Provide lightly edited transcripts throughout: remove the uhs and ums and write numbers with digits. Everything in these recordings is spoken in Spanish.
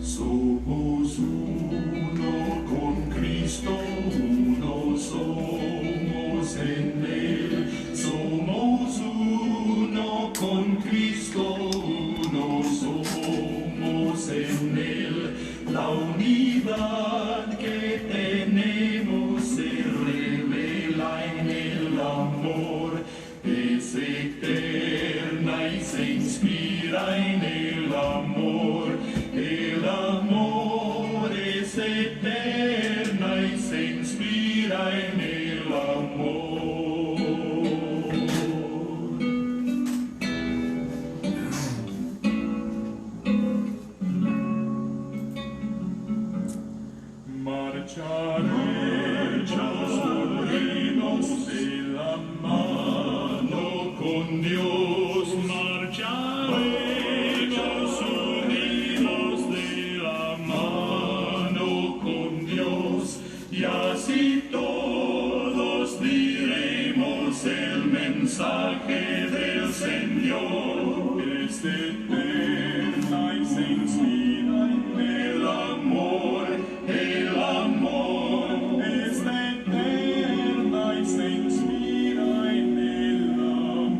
Somos uno con Cristo, uno somos en Él. Somos uno con Cristo, uno somos en Él. La unidad que tenemos se revela en el amor. Es eterna y se inspira en el amor. El amor es eterna y se inspira en el amor. Marcharemos de la mano con Dios, marcharemos unidos de la mano con Dios, y así todos diremos el mensaje del Señor. Es eterna y se inspira en el amor. El amor es eterna y se inspira en el amor.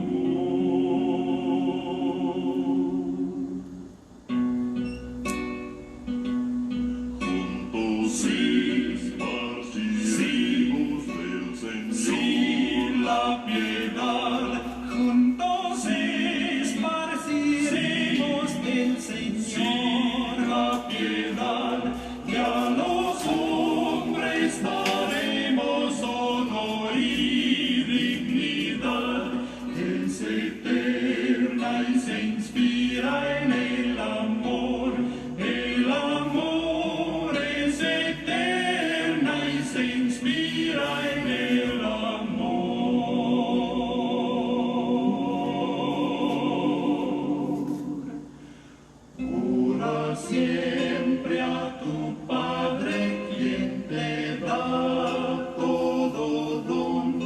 Juntos sí, partiremos del Señor. Sí, la piedad. Juntos esparciremos del Señor. Sí, la piedad. Y a los hombres daremos honor y dignidad. Es eterna y se inspira en el amor. El amor es eterna y se inspira en el amor. Ora siempre a tu Padre, quien te da todo don.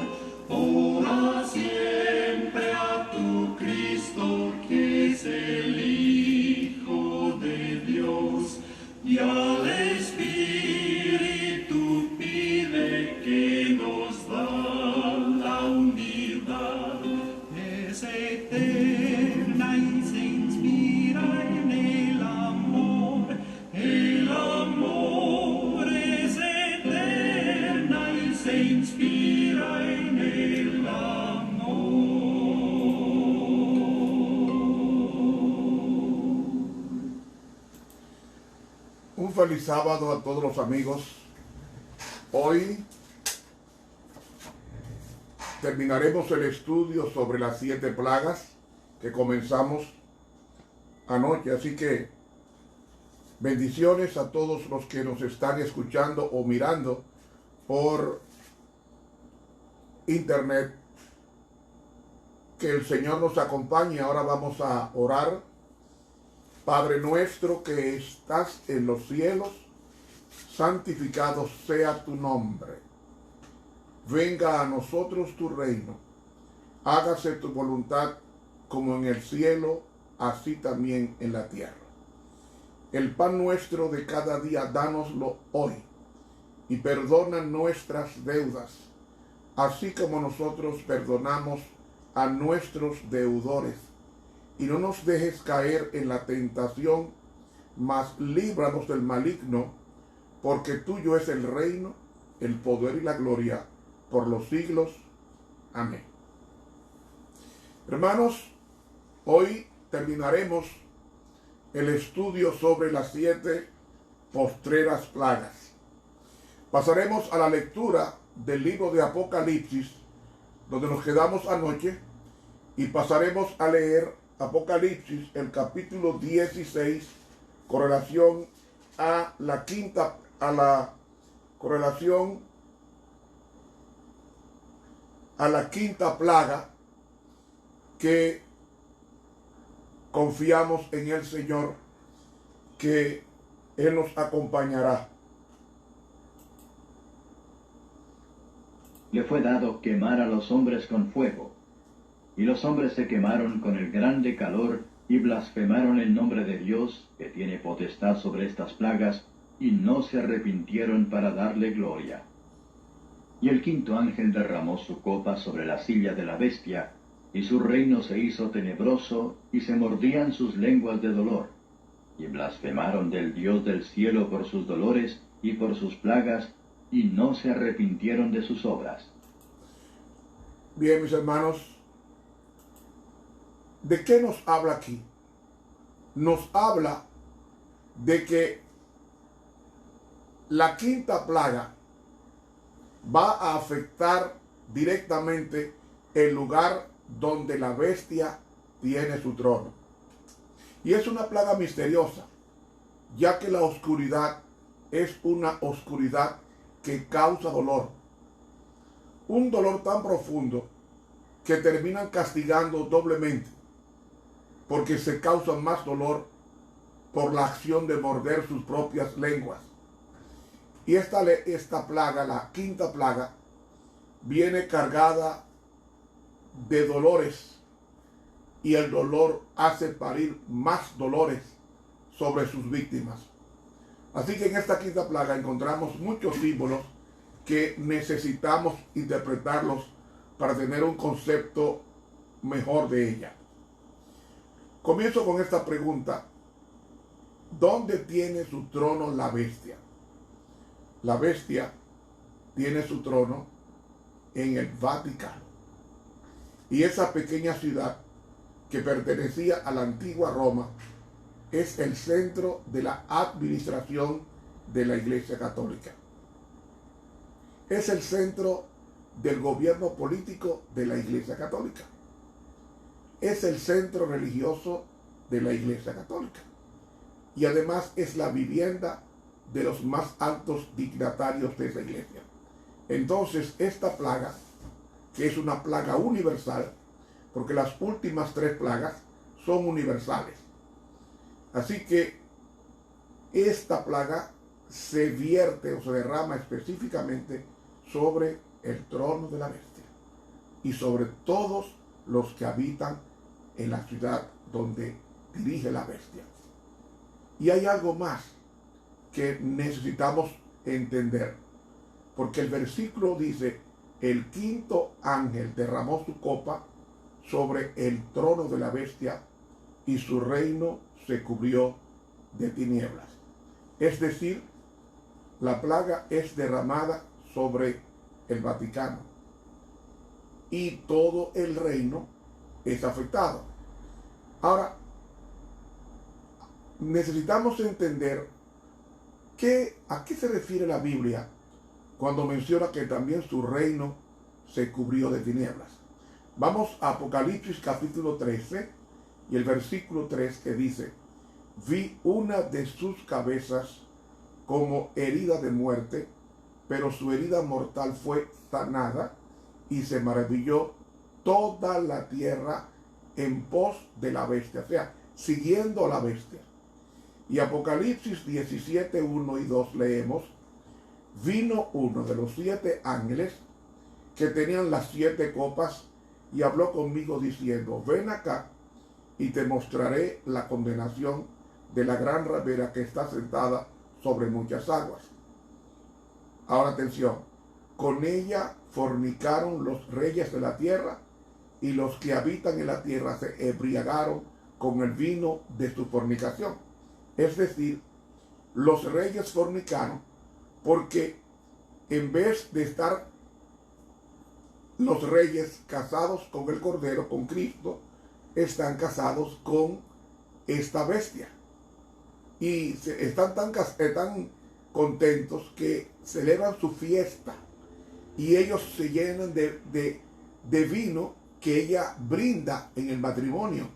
Ora siempre a tu Cristo, que es el Hijo de Dios. Y al Espíritu pide que nos da la unidad. Es eterna y se inspira en el amor. El amor es eterna y se inspira en el amor. Un feliz sábado a todos los amigos. Hoy terminaremos el estudio sobre las 7 plagas que comenzamos anoche, así que bendiciones a todos los que nos están escuchando o mirando por internet. Que el Señor nos acompañe. Ahora vamos a orar. Padre nuestro que estás en los cielos, santificado sea tu nombre. Venga a nosotros tu reino. Hágase tu voluntad como en el cielo, así también en la tierra. El pan nuestro de cada día, dánoslo hoy, y perdona nuestras deudas, así como nosotros perdonamos a nuestros deudores. Y no nos dejes caer en la tentación, mas líbranos del maligno, porque tuyo es el reino, el poder y la gloria, por los siglos. Amén. Hermanos, hoy terminaremos el estudio sobre las 7 postreras plagas. Pasaremos a la lectura del libro de Apocalipsis, donde nos quedamos anoche, y pasaremos a leer Apocalipsis, el capítulo 16, con relación a la quinta plaga, que confiamos en el Señor, que Él nos acompañará. Le fue dado quemar a los hombres con fuego, y los hombres se quemaron con el grande calor y blasfemaron el nombre de Dios, que tiene potestad sobre estas plagas, y no se arrepintieron para darle gloria. Y el quinto ángel derramó su copa sobre la silla de la bestia, y su reino se hizo tenebroso, y se mordían sus lenguas de dolor. Y blasfemaron del Dios del cielo por sus dolores y por sus plagas, y no se arrepintieron de sus obras. Bien, mis hermanos, ¿de qué nos habla aquí? Nos habla de que la quinta plaga va a afectar directamente el lugar donde la bestia tiene su trono. Y es una plaga misteriosa, ya que la oscuridad es una oscuridad que causa dolor. Un dolor tan profundo que terminan castigando doblemente, porque se causa más dolor por la acción de morder sus propias lenguas. Y esta plaga, la quinta plaga, viene cargada de dolores, y el dolor hace parir más dolores sobre sus víctimas. Así que en esta quinta plaga encontramos muchos símbolos que necesitamos interpretarlos para tener un concepto mejor de ella. Comienzo con esta pregunta: ¿dónde tiene su trono la bestia? La bestia tiene su trono en el Vaticano. Y esa pequeña ciudad que pertenecía a la antigua Roma es el centro de la administración de la Iglesia Católica. Es el centro del gobierno político de la Iglesia Católica. Es el centro religioso de la Iglesia Católica. Y además es la vivienda de los más altos dignatarios de esa iglesia. Entonces, esta plaga, que es una plaga universal, porque las últimas tres plagas son universales. Así que esta plaga se vierte o se derrama específicamente sobre el trono de la bestia y sobre todos los que habitan en la ciudad donde dirige la bestia. Y hay algo más que necesitamos entender, porque el versículo dice: el quinto ángel derramó su copa sobre el trono de la bestia y su reino se cubrió de tinieblas. Es decir, la plaga es derramada sobre el Vaticano y todo el reino es afectado. Ahora, necesitamos entender a qué se refiere la Biblia cuando menciona que también su reino se cubrió de tinieblas. Vamos a Apocalipsis capítulo 13 y el versículo 3, que dice: vi una de sus cabezas como herida de muerte, pero su herida mortal fue sanada, y se maravilló toda la tierra en pos de la bestia, o sea, siguiendo a la bestia. Y Apocalipsis 17, 1 y 2 leemos: vino uno de los 7 ángeles que tenían las 7 copas y habló conmigo diciendo: ven acá y te mostraré la condenación de la gran ramera que está sentada sobre muchas aguas. Ahora atención: con ella fornicaron los reyes de la tierra, y los que habitan en la tierra se embriagaron con el vino de su fornicación. Es decir, los reyes fornicaron porque en vez de estar los reyes casados con el Cordero, con Cristo, están casados con esta bestia. Y están tan contentos que celebran su fiesta y ellos se llenan de vino que ella brinda en el matrimonio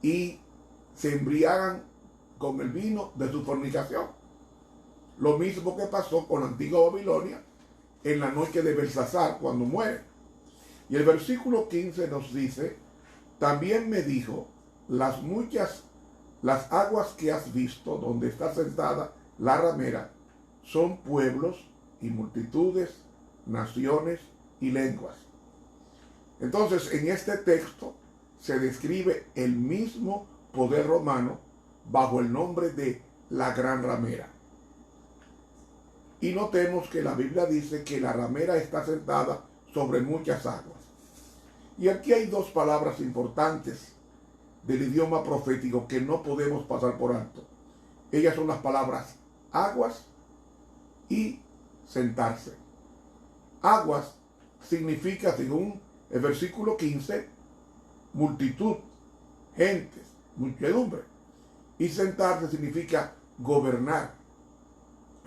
y se embriagan con el vino de su fornicación. Lo mismo que pasó con la antigua Babilonia en la noche de Belsasar cuando muere. Y el versículo 15 nos dice: también me dijo, las aguas que has visto donde está sentada la ramera son pueblos y multitudes, naciones y lenguas. Entonces, en este texto se describe el mismo poder romano bajo el nombre de la Gran Ramera. Y notemos que la Biblia dice que la ramera está sentada sobre muchas aguas. Y aquí hay dos palabras importantes del idioma profético que no podemos pasar por alto. Ellas son las palabras aguas y sentarse. Aguas significa, según el versículo 15, multitud, gentes, muchedumbre. Y sentarse significa gobernar,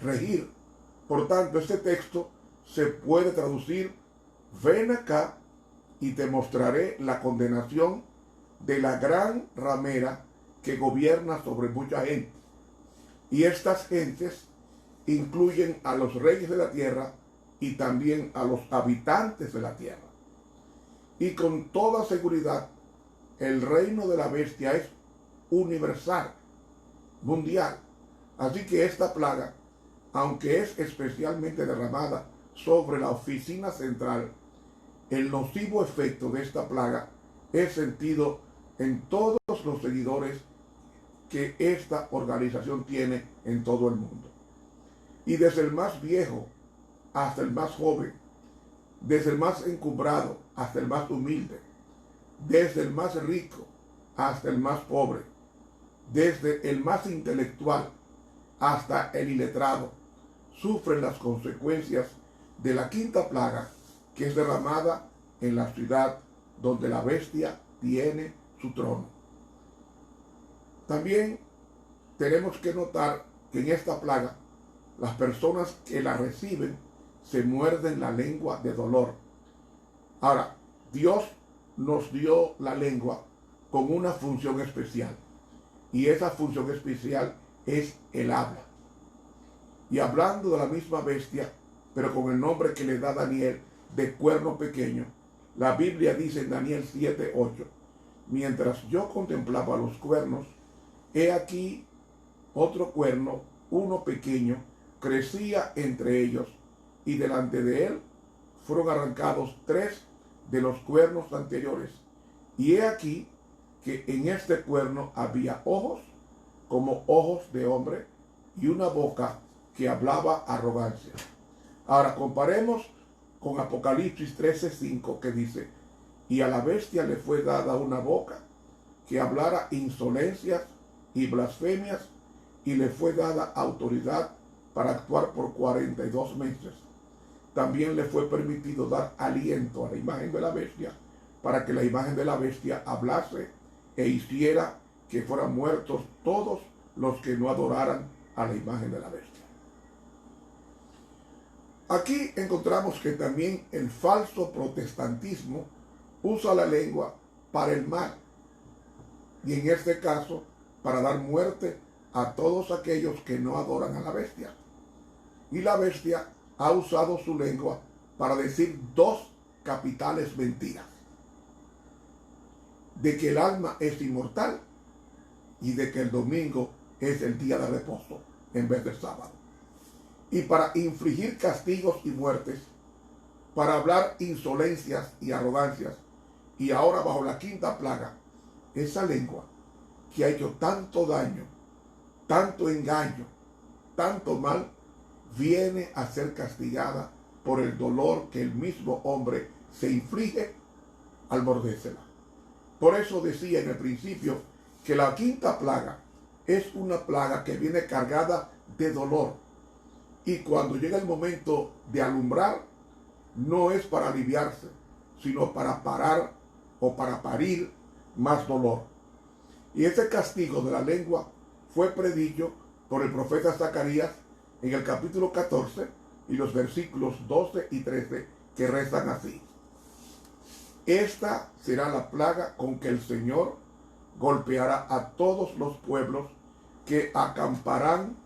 regir. Por tanto, este texto se puede traducir: ven acá y te mostraré la condenación de la gran ramera que gobierna sobre mucha gente. Y estas gentes incluyen a los reyes de la tierra y también a los habitantes de la tierra. Y con toda seguridad, el reino de la bestia es universal, mundial. Así que esta plaga, aunque es especialmente derramada sobre la oficina central, el nocivo efecto de esta plaga es sentido en todos los seguidores que esta organización tiene en todo el mundo. Y desde el más viejo hasta el más joven, desde el más encumbrado hasta el más humilde, desde el más rico hasta el más pobre, desde el más intelectual hasta el iletrado, sufren las consecuencias de la quinta plaga que es derramada en la ciudad donde la bestia tiene su trono. También tenemos que notar que en esta plaga las personas que la reciben se muerden la lengua de dolor. Ahora, Dios nos dio la lengua con una función especial, y esa función especial es el habla. Y hablando de la misma bestia, pero con el nombre que le da Daniel de cuerno pequeño, la Biblia dice en Daniel 7:8, mientras yo contemplaba los cuernos, he aquí otro cuerno, uno pequeño, crecía entre ellos, y delante de él fueron arrancados 3 de los cuernos anteriores. Y he aquí que en este cuerno había ojos como ojos de hombre y una boca que hablaba arrogancia. Ahora comparemos con Apocalipsis 13:5, que dice: y a la bestia le fue dada una boca que hablara insolencias y blasfemias, y le fue dada autoridad para actuar por 42 meses. También le fue permitido dar aliento a la imagen de la bestia, para que la imagen de la bestia hablase e hiciera que fueran muertos todos los que no adoraran a la imagen de la bestia. Aquí encontramos que también el falso protestantismo usa la lengua para el mal, y en este caso para dar muerte a todos aquellos que no adoran a la bestia. Y la bestia ha usado su lengua para decir 2 capitales mentiras: de que el alma es inmortal y de que el domingo es el día de reposo en vez de sábado. Y para infligir castigos y muertes, para hablar insolencias y arrogancias, y ahora bajo la quinta plaga, esa lengua que ha hecho tanto daño, tanto engaño, tanto mal, viene a ser castigada por el dolor que el mismo hombre se inflige al mordérsela. Por eso decía en el principio que la quinta plaga es una plaga que viene cargada de dolor. Y cuando llega el momento de alumbrar, no es para aliviarse, sino para parar o para parir más dolor. Y ese castigo de la lengua fue predicho por el profeta Zacarías en el capítulo 14 y los versículos 12 y 13, que rezan así: esta será la plaga con que el Señor golpeará a todos los pueblos que acamparán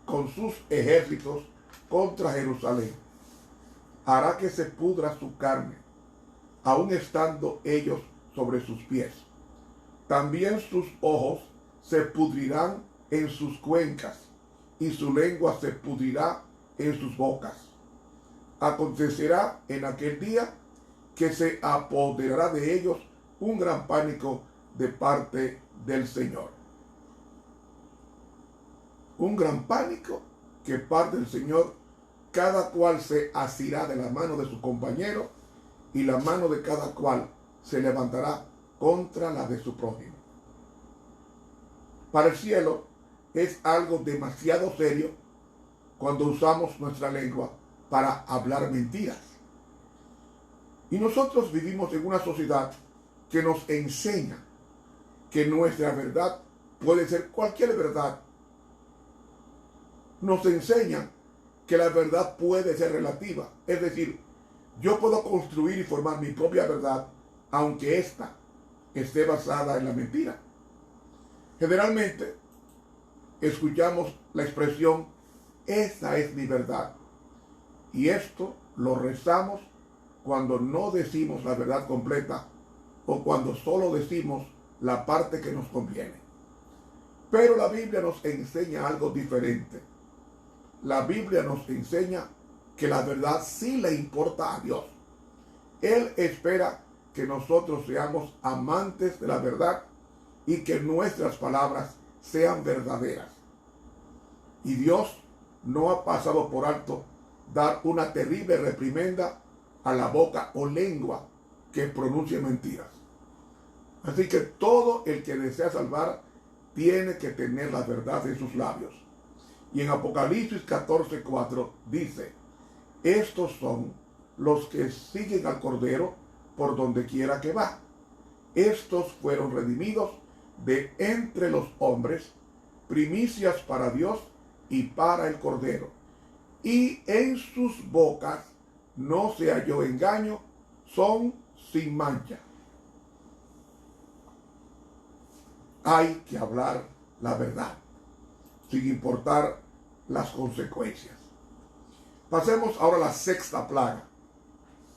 con sus ejércitos contra Jerusalén. Hará que se pudra su carne, aun estando ellos sobre sus pies. También sus ojos se pudrirán en sus cuencas, y su lengua se pudrirá en sus bocas. Acontecerá en aquel día que se apoderará de ellos un gran pánico de parte del Señor. Un gran pánico que parte del Señor, cada cual se asirá de la mano de su compañero y la mano de cada cual se levantará contra la de su prójimo. Para el cielo es algo demasiado serio cuando usamos nuestra lengua para hablar mentiras. Y nosotros vivimos en una sociedad que nos enseña que nuestra verdad puede ser cualquier verdad. Nos enseñan que la verdad puede ser relativa. Es decir, yo puedo construir y formar mi propia verdad, aunque ésta esté basada en la mentira. Generalmente escuchamos la expresión, esa es mi verdad. Y esto lo rezamos cuando no decimos la verdad completa o cuando solo decimos la parte que nos conviene. Pero la Biblia nos enseña algo diferente. La Biblia nos enseña que la verdad sí le importa a Dios. Él espera que nosotros seamos amantes de la verdad y que nuestras palabras sean verdaderas. Y Dios no ha pasado por alto dar una terrible reprimenda a la boca o lengua que pronuncie mentiras. Así que todo el que desea salvar tiene que tener la verdad en sus labios. Y en Apocalipsis 14:4 dice, estos son los que siguen al Cordero por donde quiera que va. Estos fueron redimidos de entre los hombres, primicias para Dios y para el Cordero. Y en sus bocas no se halló engaño, son sin mancha. Hay que hablar la verdad, sin importar las consecuencias. Pasemos ahora a la sexta plaga,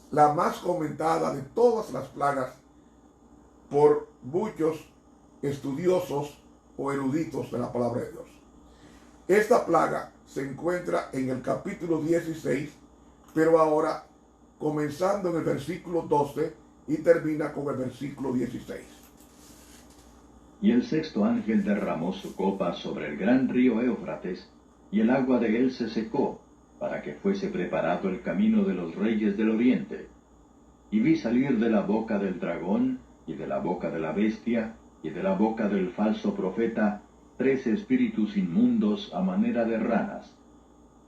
la más comentada de todas las plagas por muchos estudiosos o eruditos de la palabra de Dios. Esta plaga se encuentra en el capítulo 16, pero ahora comenzando en el versículo 12 y termina con el versículo 16. Y el sexto ángel derramó su copa sobre el gran río Éufrates, y el agua de él se secó, para que fuese preparado el camino de los reyes del oriente. Y vi salir de la boca del dragón, y de la boca de la bestia, y de la boca del falso profeta, 3 espíritus inmundos a manera de ranas,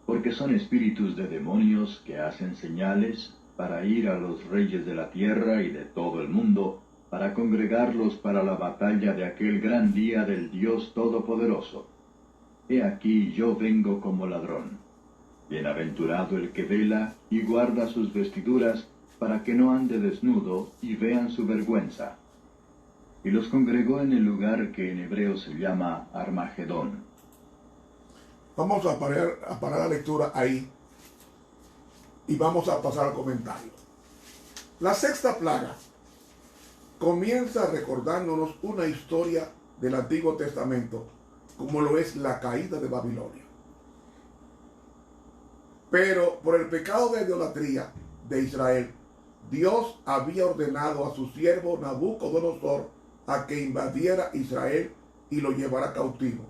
porque son espíritus de demonios que hacen señales para ir a los reyes de la tierra y de todo el mundo, para congregarlos para la batalla de aquel gran día del Dios Todopoderoso. He aquí yo vengo como ladrón. Bienaventurado el que vela y guarda sus vestiduras, para que no ande desnudo y vean su vergüenza. Y los congregó en el lugar que en hebreo se llama Armagedón. Vamos a parar la lectura ahí y vamos a pasar al comentario. La sexta plaga comienza recordándonos una historia del Antiguo Testamento, como lo es la caída de Babilonia. Pero por el pecado de idolatría de Israel, Dios había ordenado a su siervo Nabucodonosor a que invadiera Israel y lo llevara cautivo.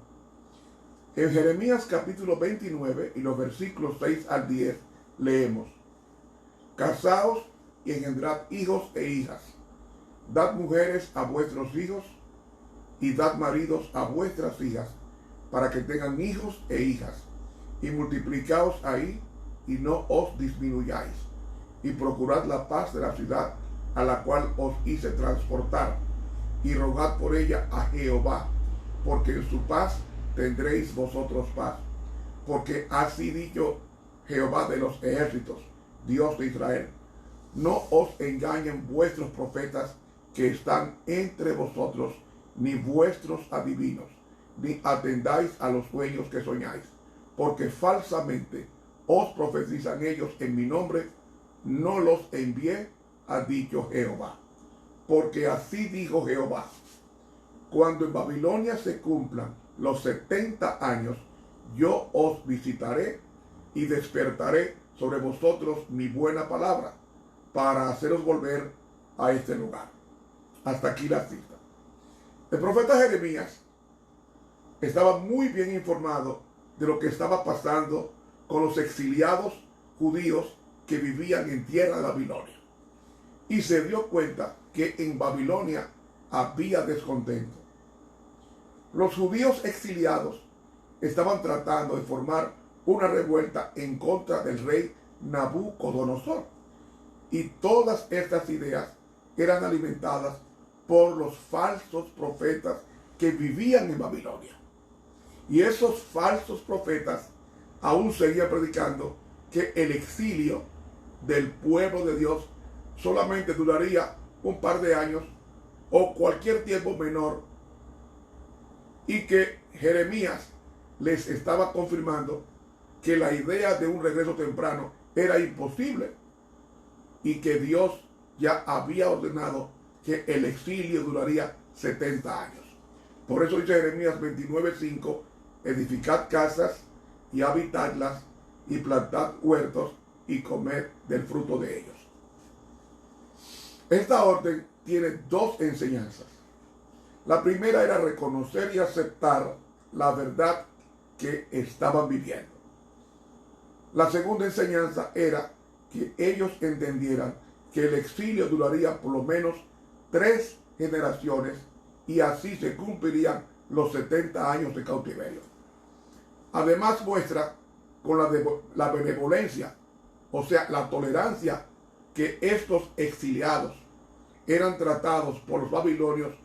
En Jeremías capítulo 29 y los versículos 6 al 10 leemos: Casaos y engendrad hijos e hijas, dad mujeres a vuestros hijos y dad maridos a vuestras hijas, para que tengan hijos e hijas, y multiplicaos ahí y no os disminuyáis, y procurad la paz de la ciudad a la cual os hice transportar, y rogad por ella a Jehová, porque en su paz tendréis vosotros paz. Porque así dicho Jehová de los ejércitos, Dios de Israel: no os engañen vuestros profetas que están entre vosotros, ni vuestros adivinos, ni atendáis a los sueños que soñáis, porque falsamente os profetizan ellos en mi nombre. No los envié, ha dicho Jehová. Porque así dijo Jehová: cuando en Babilonia se cumplan los 70 años, yo os visitaré y despertaré sobre vosotros mi buena palabra, para haceros volver a este lugar. Hasta aquí la cita. El profeta Jeremías estaba muy bien informado de lo que estaba pasando con los exiliados judíos que vivían en tierra de Babilonia. Y se dio cuenta que en Babilonia había descontento. Los judíos exiliados estaban tratando de formar una revuelta en contra del rey Nabucodonosor. Y todas estas ideas eran alimentadas por los falsos profetas que vivían en Babilonia. Y esos falsos profetas aún seguían predicando que el exilio del pueblo de Dios solamente duraría un par de años o cualquier tiempo menor, y que Jeremías les estaba confirmando que la idea de un regreso temprano era imposible y que Dios ya había ordenado que el exilio duraría 70 años. Por eso dice Jeremías 29:5, edificad casas y habitadlas y plantad huertos y comed del fruto de ellos. Esta orden tiene dos enseñanzas. La primera era reconocer y aceptar la verdad que estaban viviendo. La segunda enseñanza era que ellos entendieran que el exilio duraría por lo menos 3 generaciones y así se cumplirían los 70 años de cautiverio. Además muestra con la benevolencia, o sea, la tolerancia, que estos exiliados eran tratados por los babilonios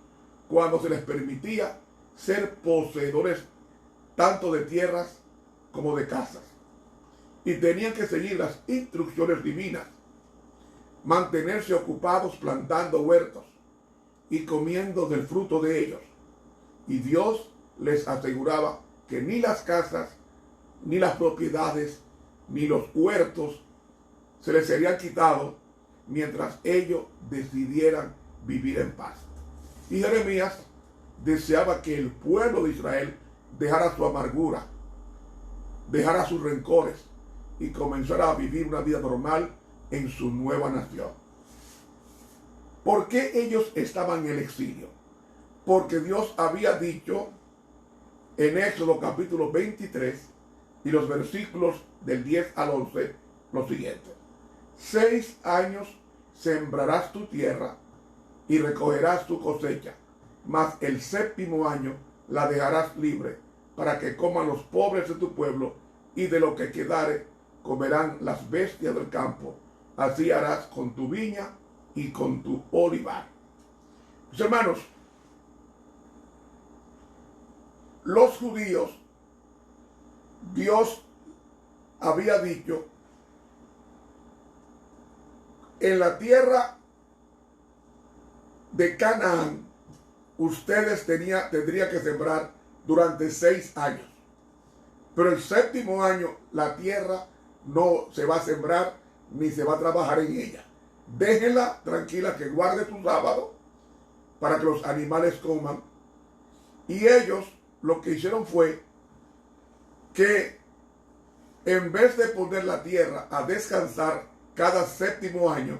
cuando se les permitía ser poseedores tanto de tierras como de casas. Y tenían que seguir las instrucciones divinas, mantenerse ocupados plantando huertos y comiendo del fruto de ellos. Y Dios les aseguraba que ni las casas, ni las propiedades, ni los huertos se les serían quitados mientras ellos decidieran vivir en paz. Y Jeremías deseaba que el pueblo de Israel dejara su amargura, dejara sus rencores y comenzara a vivir una vida normal en su nueva nación. ¿Por qué ellos estaban en el exilio? Porque Dios había dicho en Éxodo capítulo 23 y los versículos del 10 al 11 lo siguiente: 6 años sembrarás tu tierra y recogerás tu cosecha, mas el 7º año la dejarás libre, para que coman los pobres de tu pueblo, y de lo que quedare comerán las bestias del campo. Así harás con tu viña y con tu olivar. Mis hermanos, los judíos, Dios había dicho: en la tierra de Canaán ustedes tendrían que sembrar durante 6 años. Pero el 7º año la tierra no se va a sembrar ni se va a trabajar en ella. Déjenla tranquila, que guarde su sábado para que los animales coman. Y ellos lo que hicieron fue que en vez de poner la tierra a descansar cada 7º año,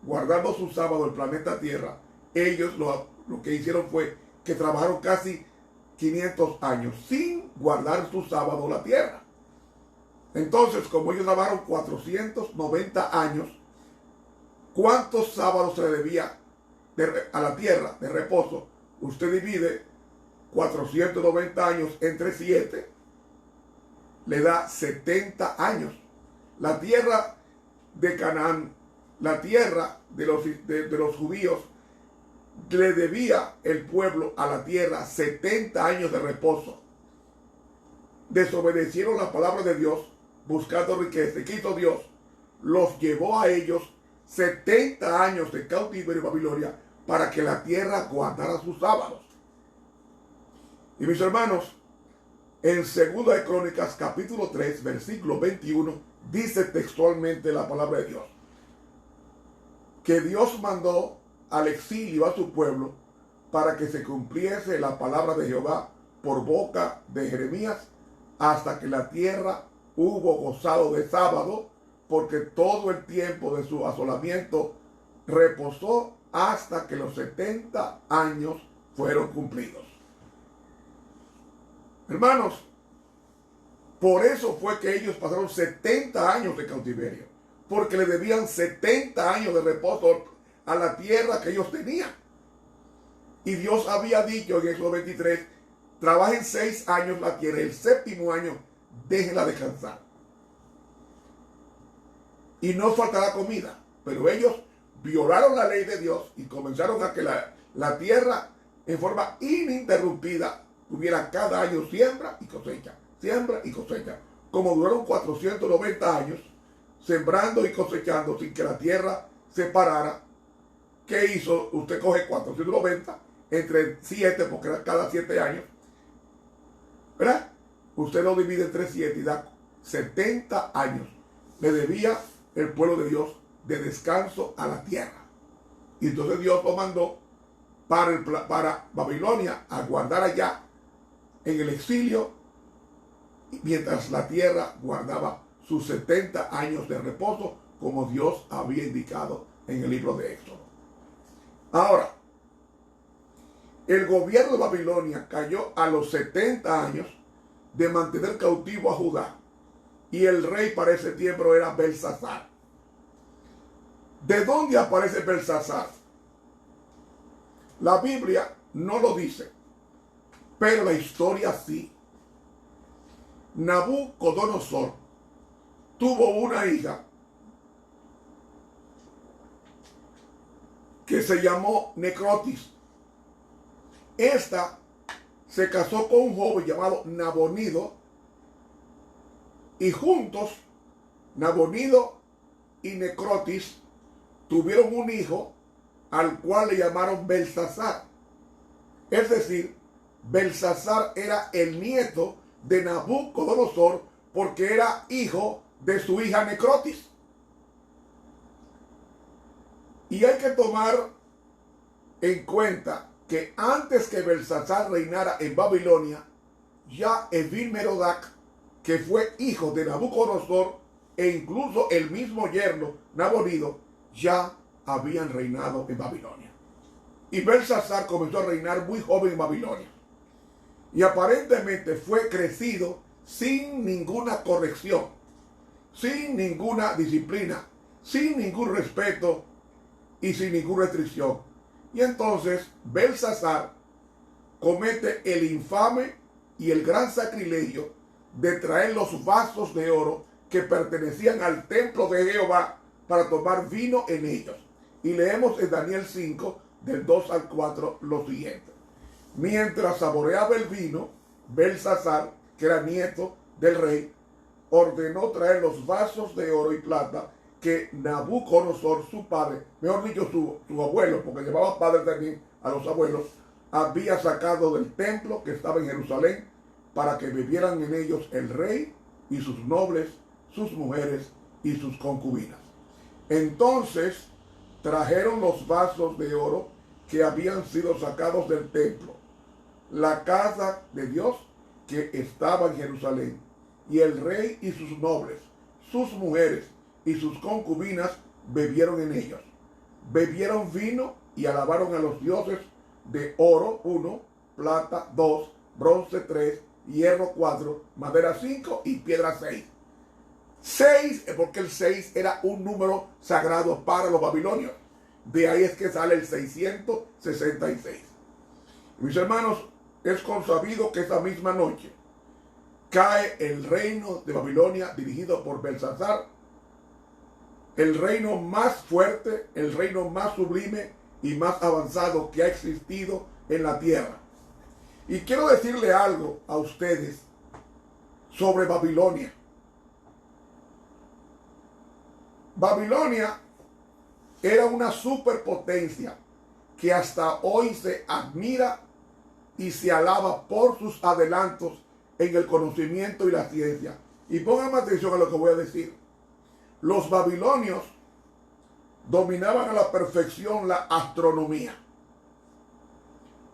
guardando su sábado el planeta Tierra, ellos lo que hicieron fue que trabajaron casi 500 años sin guardar su sábado la tierra. Entonces, como ellos trabajaron 490 años, ¿cuántos sábados se le debía a la tierra de reposo? Usted divide 490 años entre 7, le da 70 años. La tierra de Canaán, la tierra de los judíos, le debía el pueblo a la tierra 70 años de reposo. Desobedecieron la palabra de Dios buscando riqueza. ¿Y qué hizo Dios? Los llevó a ellos 70 años de cautiverio en Babilonia para que la tierra guardara sus sábados. Y mis hermanos, en 2 de Crónicas capítulo 3 versículo 21 dice textualmente la palabra de Dios: que Dios mandó al exilio a su pueblo para que se cumpliese la palabra de Jehová por boca de Jeremías, hasta que la tierra hubo gozado de sábado, porque todo el tiempo de su asolamiento reposó hasta que los 70 años fueron cumplidos. Hermanos, por eso fue que ellos pasaron 70 años de cautiverio, porque le debían 70 años de reposo a la tierra que ellos tenían. Y Dios había dicho en Éxodo 23, trabajen 6 años la tierra, el 7º año déjenla descansar. Y no faltará comida. Pero ellos violaron la ley de Dios y comenzaron a que la tierra en forma ininterrumpida tuviera cada año siembra y cosecha. Siembra y cosecha. Como duraron 490 años sembrando y cosechando sin que la tierra se parara. ¿Qué hizo? Usted coge 490 entre 7, porque era cada 7 años, ¿verdad? Usted lo divide entre 7 y da 70 años. Le debía el pueblo de Dios de descanso a la tierra. Y entonces Dios lo mandó para Babilonia a guardar allá en el exilio, mientras la tierra guardaba sus 70 años de reposo, como Dios había indicado en el libro de Éxodo. Ahora, el gobierno de Babilonia cayó a los 70 años de mantener cautivo a Judá, y el rey para ese tiempo era Belsasar. ¿De dónde aparece Belsasar? La Biblia no lo dice, pero la historia sí. Nabucodonosor tuvo una hija que se llamó Necrotis. Esta se casó con un joven llamado Nabonido, y juntos Nabonido y Necrotis tuvieron un hijo al cual le llamaron Belsasar. Es decir, Belsasar era el nieto de Nabucodonosor porque era hijo de su hija Necrotis. Y hay que tomar en cuenta que antes que Belsasar reinara en Babilonia, ya Evil-Merodach, que fue hijo de Nabucodonosor, e incluso el mismo yerno Nabonido, ya habían reinado en Babilonia. Y Belsasar comenzó a reinar muy joven en Babilonia. Y aparentemente fue crecido sin ninguna corrección, sin ninguna disciplina, sin ningún respeto y sin ninguna restricción. Y entonces Belsasar comete el infame y el gran sacrilegio de traer los vasos de oro que pertenecían al templo de Jehová para tomar vino en ellos. Y leemos en Daniel 5, del 2 al 4, lo siguiente. Mientras saboreaba el vino, Belsasar, que era nieto del rey, ordenó traer los vasos de oro y plata que Nabucodonosor, su padre, mejor dicho, su abuelo, porque llevaba padre también a los abuelos, había sacado del templo que estaba en Jerusalén, para que vivieran en ellos el rey y sus nobles, sus mujeres y sus concubinas. Entonces trajeron los vasos de oro que habían sido sacados del templo, la casa de Dios que estaba en Jerusalén, y el rey y sus nobles, sus mujeres y sus concubinas bebieron en ellos. Bebieron vino y alabaron a los dioses de oro 1, plata 2, bronce 3, hierro 4, madera 5 y piedra 6. 6, porque el 6 era un número sagrado para los babilonios. De ahí es que sale el 666. Mis hermanos, es consabido que esa misma noche cae el reino de Babilonia dirigido por Belsasar, el reino más fuerte, el reino más sublime y más avanzado que ha existido en la tierra. Y quiero decirle algo a ustedes sobre Babilonia. Babilonia era una superpotencia que hasta hoy se admira y se alaba por sus adelantos en el conocimiento y la ciencia. Y pónganme atención a lo que voy a decir. Los babilonios dominaban a la perfección la astronomía,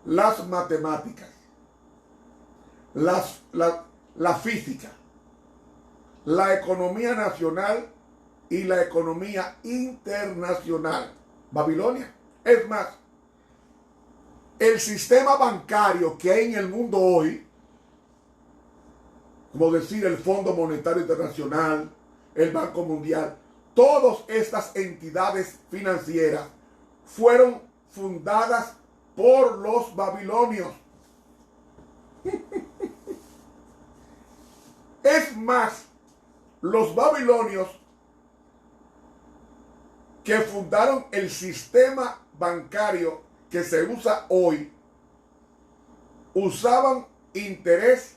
las matemáticas, la física, la economía nacional y la economía internacional. Babilonia. Es más, el sistema bancario que hay en el mundo hoy, como decir el Fondo Monetario Internacional, el Banco Mundial, todas estas entidades financieras fueron fundadas por los babilonios. Es más, los babilonios que fundaron el sistema bancario que se usa hoy, usaban interés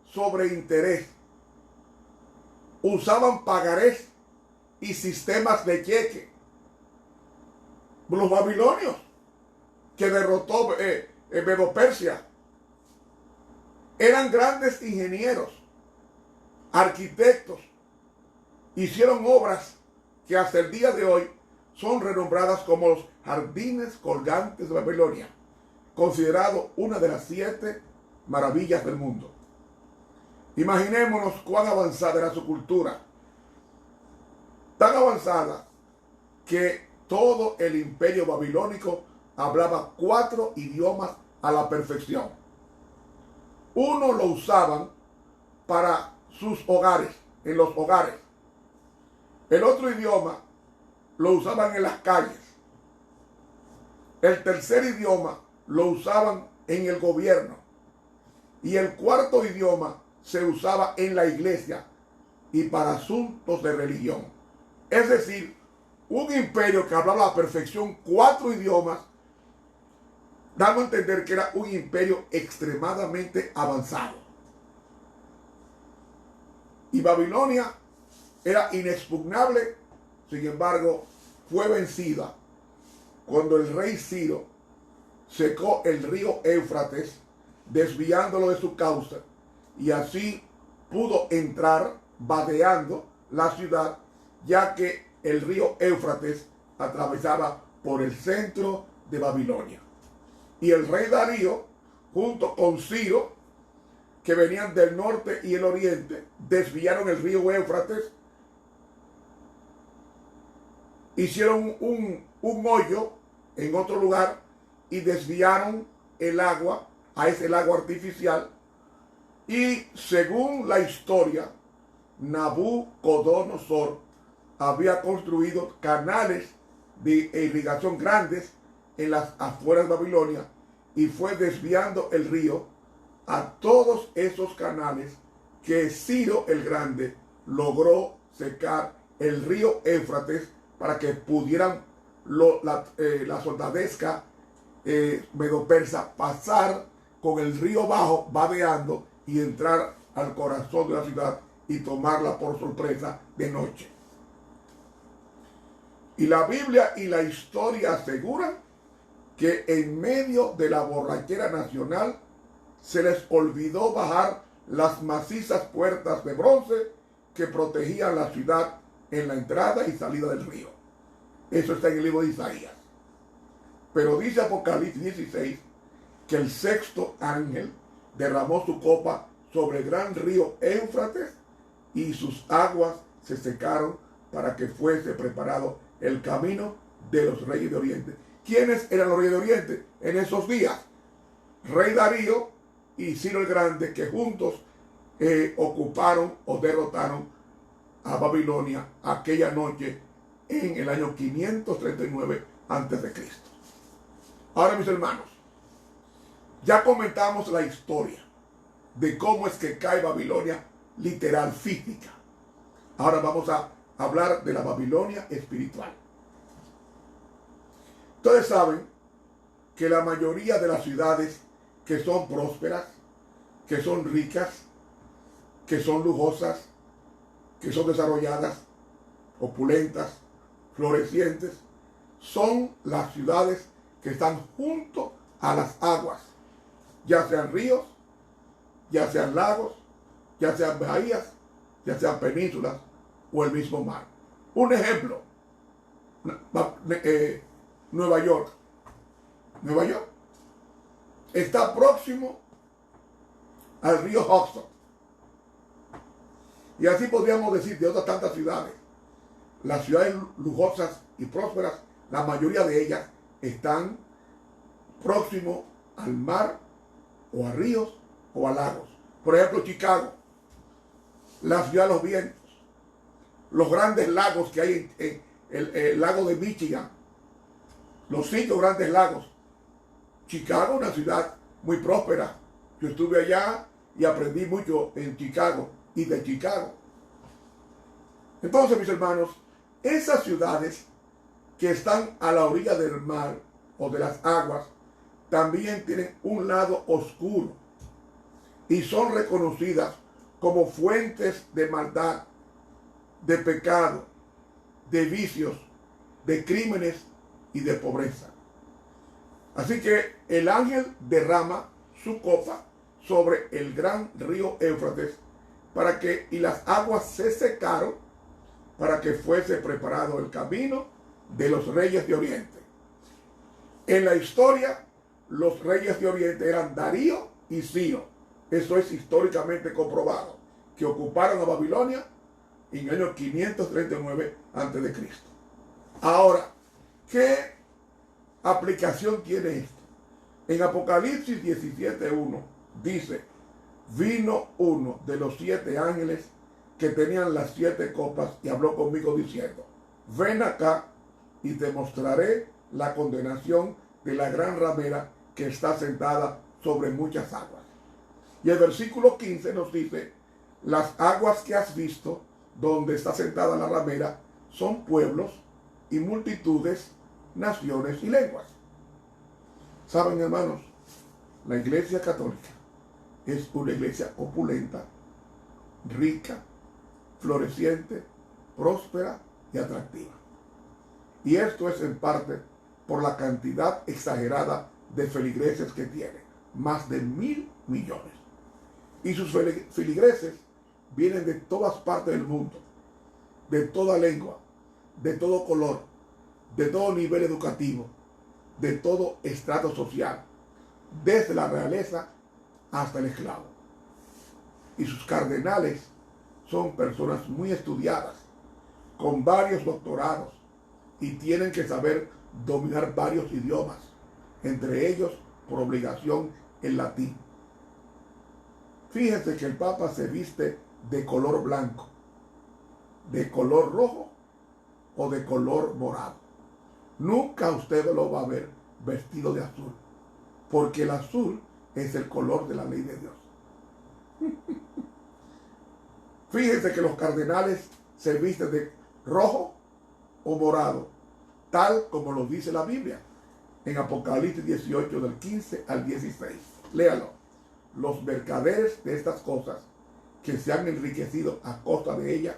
sobre interés, usaban pagarés y sistemas de cheque. Los babilonios que derrotó Medo-Persia eran grandes ingenieros, arquitectos, hicieron obras que hasta el día de hoy son renombradas como los jardines colgantes de Babilonia, considerado una de las 7 maravillas del mundo. Imaginémonos cuán avanzada era su cultura, tan avanzada que todo el imperio babilónico hablaba 4 idiomas a la perfección. Uno lo usaban para sus hogares, en los hogares. El otro idioma lo usaban en las calles. El tercer idioma lo usaban en el gobierno. Y el cuarto idioma se usaba en la iglesia y para asuntos de religión. Es decir, un imperio que hablaba a la perfección 4 idiomas, dando a entender que era un imperio extremadamente avanzado. Y Babilonia era inexpugnable, sin embargo, fue vencida cuando el rey Ciro secó el río Éufrates, desviándolo de su cauce, y así pudo entrar vadeando la ciudad, ya que el río Éufrates atravesaba por el centro de Babilonia. Y el rey Darío, junto con Ciro, que venían del norte y el oriente, desviaron el río Éufrates, hicieron un hoyo en otro lugar y desviaron el agua a ese lago artificial. Y según la historia, Nabucodonosor había construido canales de irrigación grandes en las afueras de Babilonia y fue desviando el río a todos esos canales que Ciro el Grande logró secar el río Éufrates para que pudieran la soldadesca medo-persa pasar con el río bajo vadeando y entrar al corazón de la ciudad y tomarla por sorpresa de noche. Y la Biblia y la historia aseguran que en medio de la borrachera nacional se les olvidó bajar las macizas puertas de bronce que protegían la ciudad en la entrada y salida del río. Eso está en el libro de Isaías. Pero dice Apocalipsis 16 que el 6º ángel derramó su copa sobre el gran río Éufrates y sus aguas se secaron para que fuese preparado el camino de los reyes de Oriente. ¿Quiénes eran los reyes de Oriente en esos días? Rey Darío y Ciro el Grande, que juntos ocuparon o derrotaron a Babilonia aquella noche en el año 539 a.C. Ahora, mis hermanos, ya comentamos la historia de cómo es que cae Babilonia literal, física. Ahora vamos a hablar de la Babilonia espiritual. Ustedes saben que la mayoría de las ciudades que son prósperas, que son ricas, que son lujosas, que son desarrolladas, opulentas, florecientes, son las ciudades que están junto a las aguas, ya sean ríos, ya sean lagos, ya sean bahías, ya sean penínsulas o el mismo mar. Un ejemplo, Nueva York. Nueva York está próximo al río Hudson. Y así podríamos decir de otras tantas ciudades. Las ciudades lujosas y prósperas, la mayoría de ellas están próximo al mar, o a ríos, o a lagos. Por ejemplo, Chicago, la ciudad de los vientos, los grandes lagos que hay en el lago de Michigan, los 5 grandes lagos. Chicago, una ciudad muy próspera. Yo estuve allá y aprendí mucho en Chicago y de Chicago. Entonces, mis hermanos, esas ciudades que están a la orilla del mar o de las aguas, también tienen un lado oscuro y son reconocidas como fuentes de maldad, de pecado, de vicios, de crímenes y de pobreza. Así que el ángel derrama su copa sobre el gran río Éufrates y las aguas se secaron para que fuese preparado el camino de los reyes de Oriente. En la historia, los reyes de Oriente eran Darío y Ciro. Eso es históricamente comprobado, que ocuparon a Babilonia en el año 539 a.C. Ahora, ¿qué aplicación tiene esto? En Apocalipsis 17:1 dice: vino uno de los 7 ángeles que tenían las 7 copas y habló conmigo diciendo: ven acá y te mostraré la condenación de la gran ramera que está sentada sobre muchas aguas. Y el versículo 15 nos dice: las aguas que has visto donde está sentada la ramera son pueblos y multitudes, naciones y lenguas. Saben, hermanos, la iglesia católica es una iglesia opulenta, rica, floreciente, próspera y atractiva. Y esto es en parte por la cantidad exagerada de feligreses que tiene, más de 1.000 millones. Y sus feligreses vienen de todas partes del mundo, de toda lengua, de todo color, de todo nivel educativo, de todo estrato social, desde la realeza hasta el esclavo. Y sus cardenales son personas muy estudiadas, con varios doctorados, y tienen que saber dominar varios idiomas, entre ellos, por obligación, el latín. Fíjense que el Papa se viste de color blanco, de color rojo o de color morado. Nunca usted lo va a ver vestido de azul, porque el azul es el color de la ley de Dios. Fíjense que los cardenales se visten de rojo o morado, tal como lo dice la Biblia en Apocalipsis 18 del 15 al 16. Léalo. Los mercaderes de estas cosas que se han enriquecido a costa de ella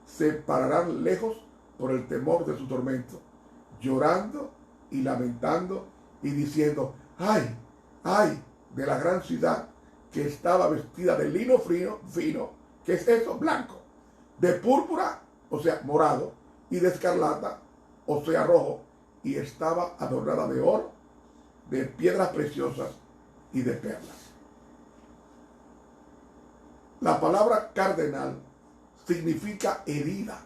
se pararán lejos por el temor de su tormento, llorando y lamentando y diciendo: ¡ay, ay de la gran ciudad que estaba vestida de lino fino! ¿Qué es eso? Blanco, de púrpura, o sea, morado, y de escarlata, o sea, rojo, y estaba adornada de oro, de piedras preciosas y de perlas. La palabra cardenal significa herida,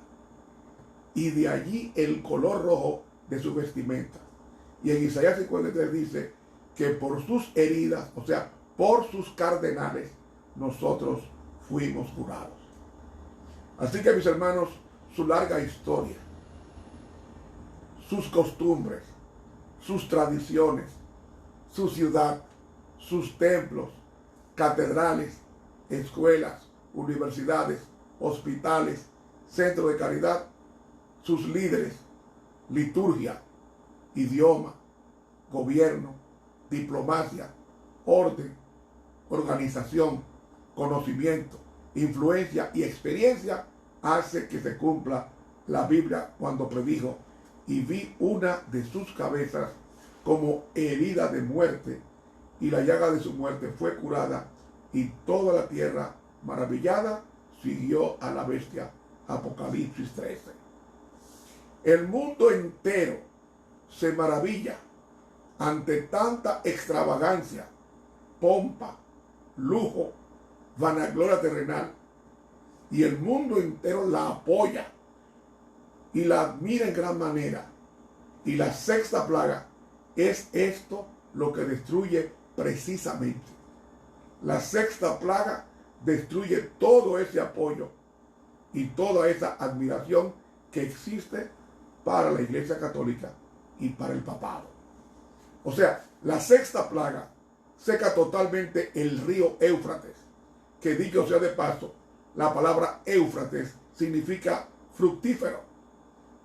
y de allí el color rojo de su vestimenta. Y en Isaías 53 dice que por sus heridas, o sea, por sus cardenales, nosotros fuimos curados. Así que, mis hermanos, su larga historia, sus costumbres, sus tradiciones, su ciudad, sus templos, catedrales, escuelas, universidades, hospitales, centros de caridad, sus líderes, liturgia, idioma, gobierno, diplomacia, orden, organización, conocimiento, influencia y experiencia hace que se cumpla la Biblia cuando predijo: y vi una de sus cabezas como herida de muerte, y la llaga de su muerte fue curada, y toda la tierra maravillada siguió a la bestia. Apocalipsis 13. El mundo entero se maravilla ante tanta extravagancia, pompa, lujo, vanagloria terrenal, y el mundo entero la apoya y la admira en gran manera. Y la sexta plaga es esto lo que destruye precisamente. La sexta plaga destruye todo ese apoyo y toda esa admiración que existe para la Iglesia Católica y para el papado. O sea, la sexta plaga seca totalmente el río Éufrates, que dicho sea de paso, la palabra Éufrates significa fructífero,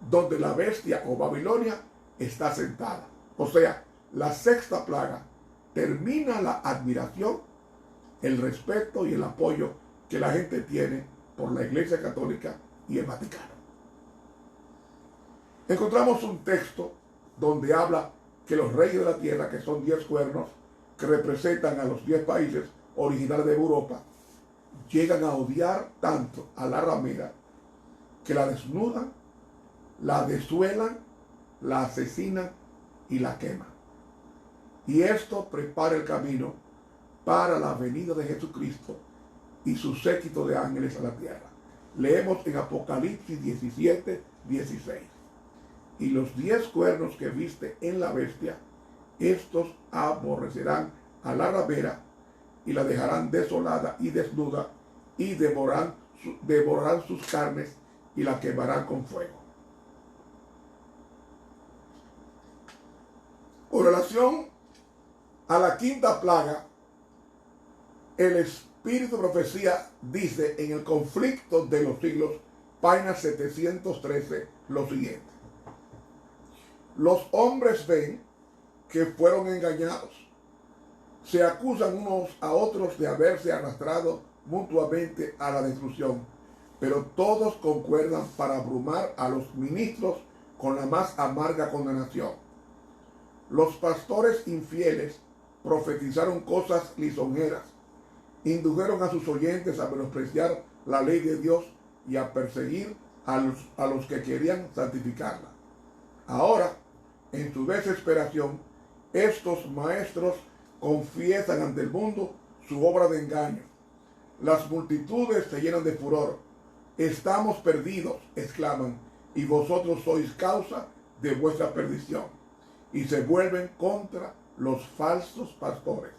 donde la bestia o Babilonia está sentada. O sea, la sexta plaga termina la admiración, el respeto y el apoyo que la gente tiene por la Iglesia Católica y el Vaticano. Encontramos un texto donde habla que los reyes de la tierra, que son 10 cuernos, que representan a los 10 países originales de Europa, llegan a odiar tanto a la ramera que la desnudan, la desuelan, la asesinan y la queman. Y esto prepara el camino para la venida de Jesucristo y su séquito de ángeles a la tierra. Leemos en Apocalipsis 17, 16. Y los 10 cuernos que viste en la bestia, estos aborrecerán a la ramera y la dejarán desolada y desnuda y devorarán sus carnes y la quemarán con fuego. Con relación a la quinta plaga, el Espíritu de Profecía dice en el Conflicto de los Siglos, página 713, lo siguiente. Los hombres ven que fueron engañados. Se acusan unos a otros de haberse arrastrado mutuamente a la destrucción, pero todos concuerdan para abrumar a los ministros con la más amarga condenación. Los pastores infieles profetizaron cosas lisonjeras, indujeron a sus oyentes a menospreciar la ley de Dios y a perseguir a los que querían santificarla. Ahora, en su desesperación, estos maestros confiesan ante el mundo su obra de engaño. Las multitudes se llenan de furor. Estamos perdidos, exclaman, y vosotros sois causa de vuestra perdición. Y se vuelven contra los falsos pastores.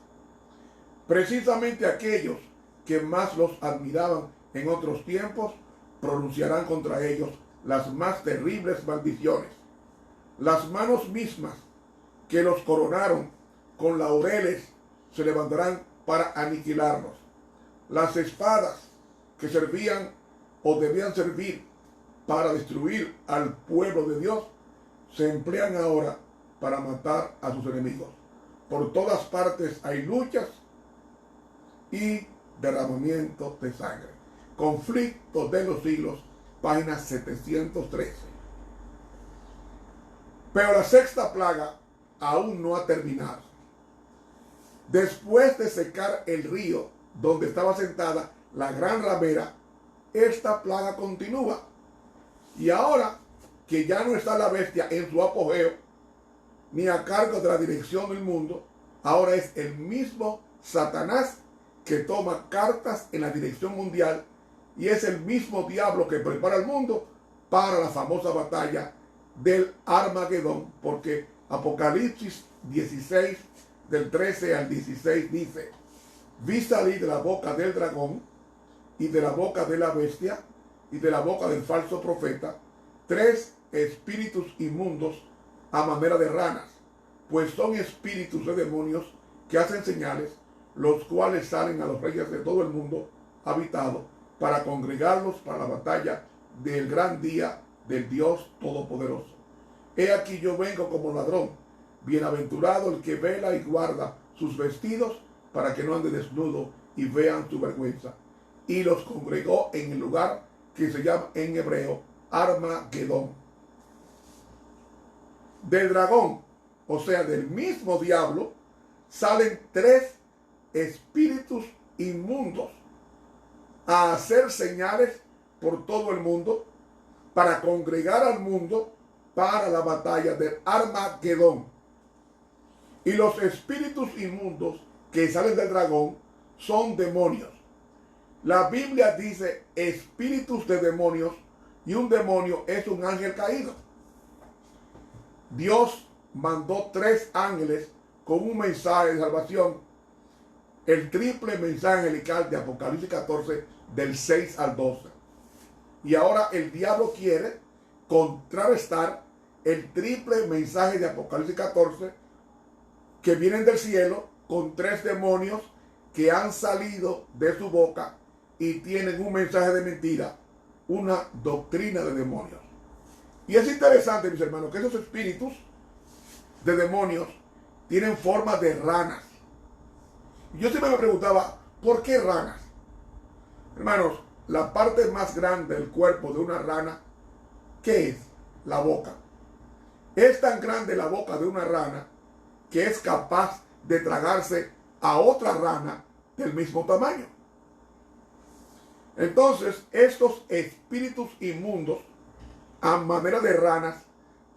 Precisamente aquellos que más los admiraban en otros tiempos pronunciarán contra ellos las más terribles maldiciones. Las manos mismas que los coronaron con laureles se levantarán para aniquilarlos. Las espadas que servían o debían servir para destruir al pueblo de Dios se emplean ahora para matar a sus enemigos. Por todas partes hay luchas y derramamiento de sangre. Conflicto de los siglos, página 713. Pero la sexta plaga aún no ha terminado. Después de secar el río donde estaba sentada la gran ramera, esta plaga continúa. Y ahora que ya no está la bestia en su apogeo, ni a cargo de la dirección del mundo, ahora es el mismo Satanás que toma cartas en la dirección mundial y es el mismo diablo que prepara el mundo para la famosa batalla del Armagedón, porque Apocalipsis 16, del 13 al 16 dice: vi salir de la boca del dragón y de la boca de la bestia y de la boca del falso profeta 3 espíritus inmundos a manera de ranas, pues son espíritus de demonios que hacen señales, los cuales salen a los reyes de todo el mundo habitado para congregarlos para la batalla del gran día del Dios Todopoderoso. He aquí yo vengo como ladrón. Bienaventurado el que vela y guarda sus vestidos para que no ande desnudo y vean su vergüenza. Y los congregó en el lugar que se llama en hebreo Armagedón. Del dragón, o sea, del mismo diablo, salen 3 espíritus inmundos a hacer señales por todo el mundo para congregar al mundo para la batalla del Armagedón. Y los espíritus inmundos que salen del dragón son demonios. La Biblia dice espíritus de demonios, y un demonio es un ángel caído. Dios mandó 3 ángeles con un mensaje de salvación, el triple mensaje angelical de Apocalipsis 14 del 6 al 12. Y ahora el diablo quiere contrarrestar el triple mensaje de Apocalipsis 14 que vienen del cielo con 3 demonios que han salido de su boca y tienen un mensaje de mentira, una doctrina de demonios. Y es interesante, mis hermanos, que esos espíritus de demonios tienen forma de ranas. Y yo siempre me preguntaba, ¿por qué ranas? Hermanos, la parte más grande del cuerpo de una rana, ¿qué es? La boca. Es tan grande la boca de una rana que es capaz de tragarse a otra rana del mismo tamaño. Entonces, estos espíritus inmundos, a manera de ranas,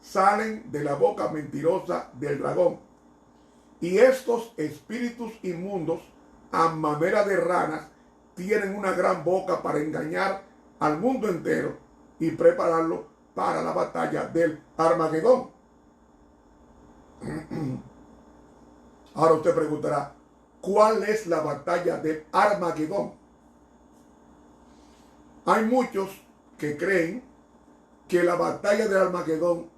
salen de la boca mentirosa del dragón. Y estos espíritus inmundos, a manera de ranas, tienen una gran boca para engañar al mundo entero y prepararlo para la batalla del Armagedón. Ahora usted preguntará, ¿cuál es la batalla del Armagedón? Hay muchos que creen que la batalla del Armagedón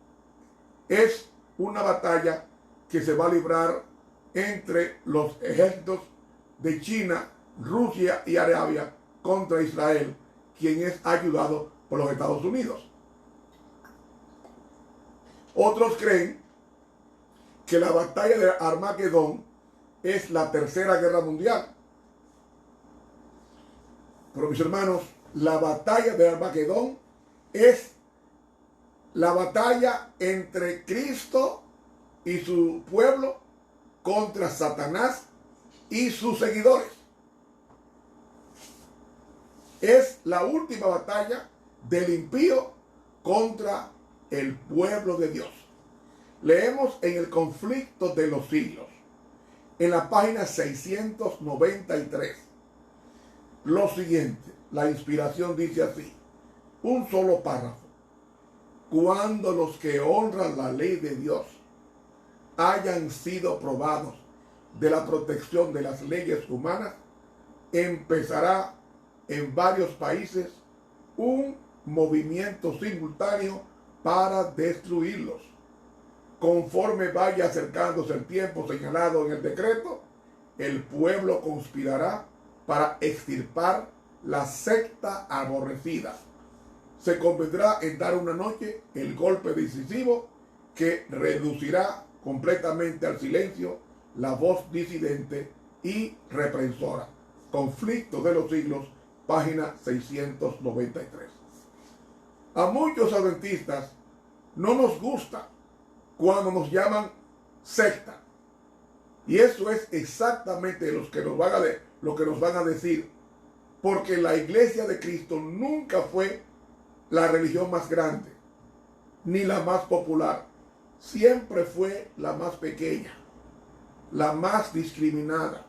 es una batalla que se va a librar entre los ejércitos de China, Rusia y Arabia contra Israel, quien es ayudado por los Estados Unidos. Otros creen que la batalla de Armagedón es la Tercera Guerra Mundial. Pero mis hermanos, la batalla de Armagedón es la batalla entre Cristo y su pueblo contra Satanás y sus seguidores. Es la última batalla del impío contra el pueblo de Dios. Leemos en el conflicto de los siglos, en la página 693, lo siguiente. La inspiración dice así, un solo párrafo. Cuando los que honran la ley de Dios hayan sido probados de la protección de las leyes humanas, empezará en varios países un movimiento simultáneo para destruirlos. Conforme vaya acercándose el tiempo señalado en el decreto, el pueblo conspirará para extirpar la secta aborrecida. Se convendrá en dar una noche el golpe decisivo que reducirá completamente al silencio la voz disidente y reprensora. Conflicto de los siglos, página 693. A muchos adventistas no nos gusta cuando nos llaman secta. Y eso es exactamente lo que nos van a decir. Porque la iglesia de Cristo nunca fue la religión más grande, ni la más popular. Siempre fue la más pequeña, la más discriminada,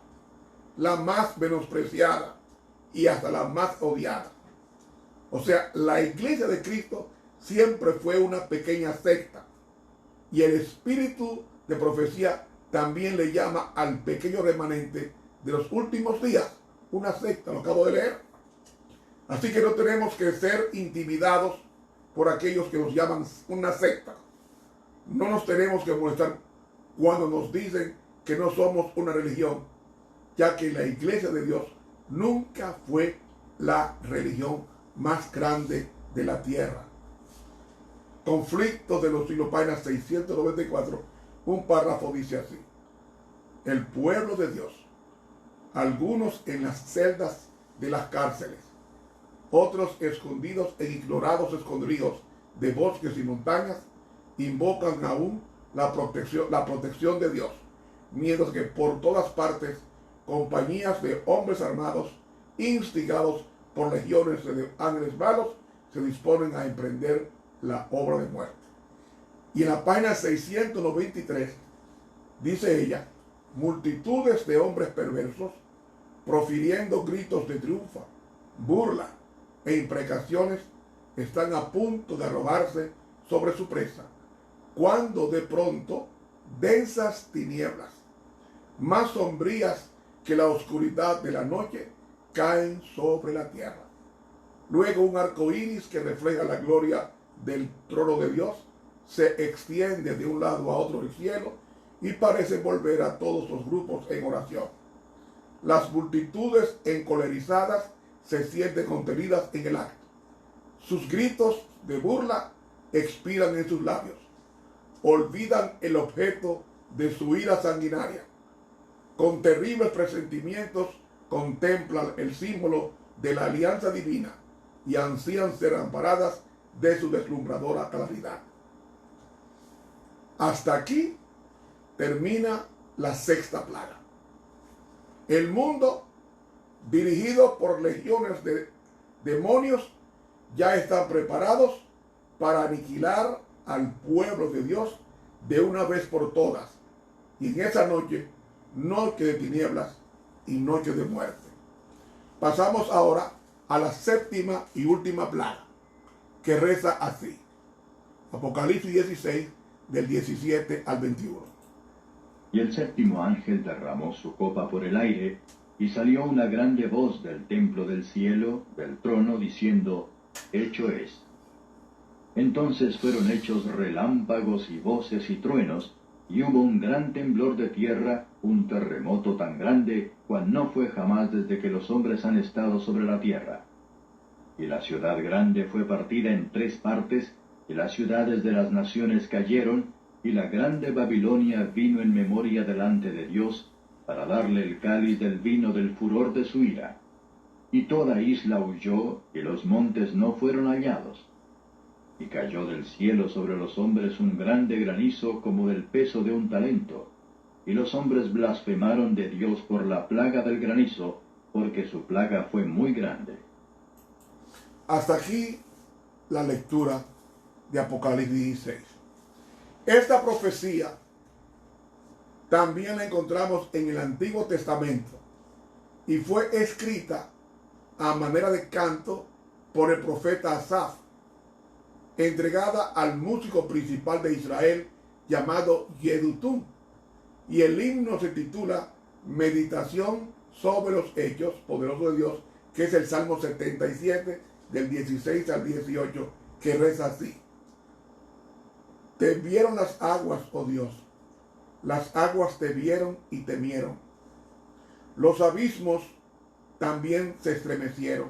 la más menospreciada y hasta la más odiada. O sea, la iglesia de Cristo siempre fue una pequeña secta. Y el espíritu de profecía también le llama al pequeño remanente de los últimos días una secta, lo acabo de leer. Así que no tenemos que ser intimidados por aquellos que nos llaman una secta. No nos tenemos que molestar cuando nos dicen que no somos una religión, ya que la iglesia de Dios nunca fue la religión más grande de la tierra. Conflicto de los siglos, página 694, un párrafo dice así: el pueblo de Dios, algunos en las celdas de las cárceles, otros escondidos en ignorados escondrijos de bosques y montañas, invocan aún la protección de Dios, mientras que por todas partes compañías de hombres armados, instigados por legiones de ángeles malos, se disponen a emprender la obra de muerte. Y en la página 693 dice ella: multitudes de hombres perversos, profiriendo gritos de triunfo, burla e imprecaciones, están a punto de arrojarse sobre su presa, cuando de pronto densas tinieblas más sombrías que la oscuridad de la noche, caen sobre la tierra. Luego un arco iris que refleja la gloria del trono de Dios se extiende de un lado a otro del cielo y parece volver a todos los grupos en oración. Las multitudes encolerizadas se sienten contenidas en el acto. Sus gritos de burla expiran en sus labios. Olvidan el objeto de su ira sanguinaria. Con terribles presentimientos contemplan el símbolo de la alianza divina y ansían ser amparadas de su deslumbradora claridad. Hasta aquí termina la sexta plaga. El mundo, dirigido por legiones de demonios, ya están preparados para aniquilar al pueblo de Dios de una vez por todas. Y en esa noche, noche de tinieblas y noche de muerte. Pasamos ahora a la séptima y última plaga, que reza así. Apocalipsis 16, del 17 al 21. Y el séptimo ángel derramó su copa por el aire, y salió una grande voz del templo del cielo, del trono, diciendo: hecho es. Entonces fueron hechos relámpagos y voces y truenos, y hubo un gran temblor de tierra, un terremoto tan grande, cual no fue jamás desde que los hombres han estado sobre la tierra. Y la ciudad grande fue partida en 3 partes, y las ciudades de las naciones cayeron, y la grande Babilonia vino en memoria delante de Dios, para darle el cáliz del vino del furor de su ira. Y toda isla huyó, y los montes no fueron hallados. Y cayó del cielo sobre los hombres un grande granizo como del peso de un talento. Y los hombres blasfemaron de Dios por la plaga del granizo, porque su plaga fue muy grande. Hasta aquí la lectura de Apocalipsis 16. Esta profecía también la encontramos en el Antiguo Testamento y fue escrita a manera de canto por el profeta Asaf, entregada al músico principal de Israel llamado Yedutún, y el himno se titula Meditación sobre los hechos poderosos de Dios, que es el Salmo 77 del 16 al 18, que reza así: Te vieron las aguas, oh Dios, las aguas te vieron y temieron. Los abismos también se estremecieron.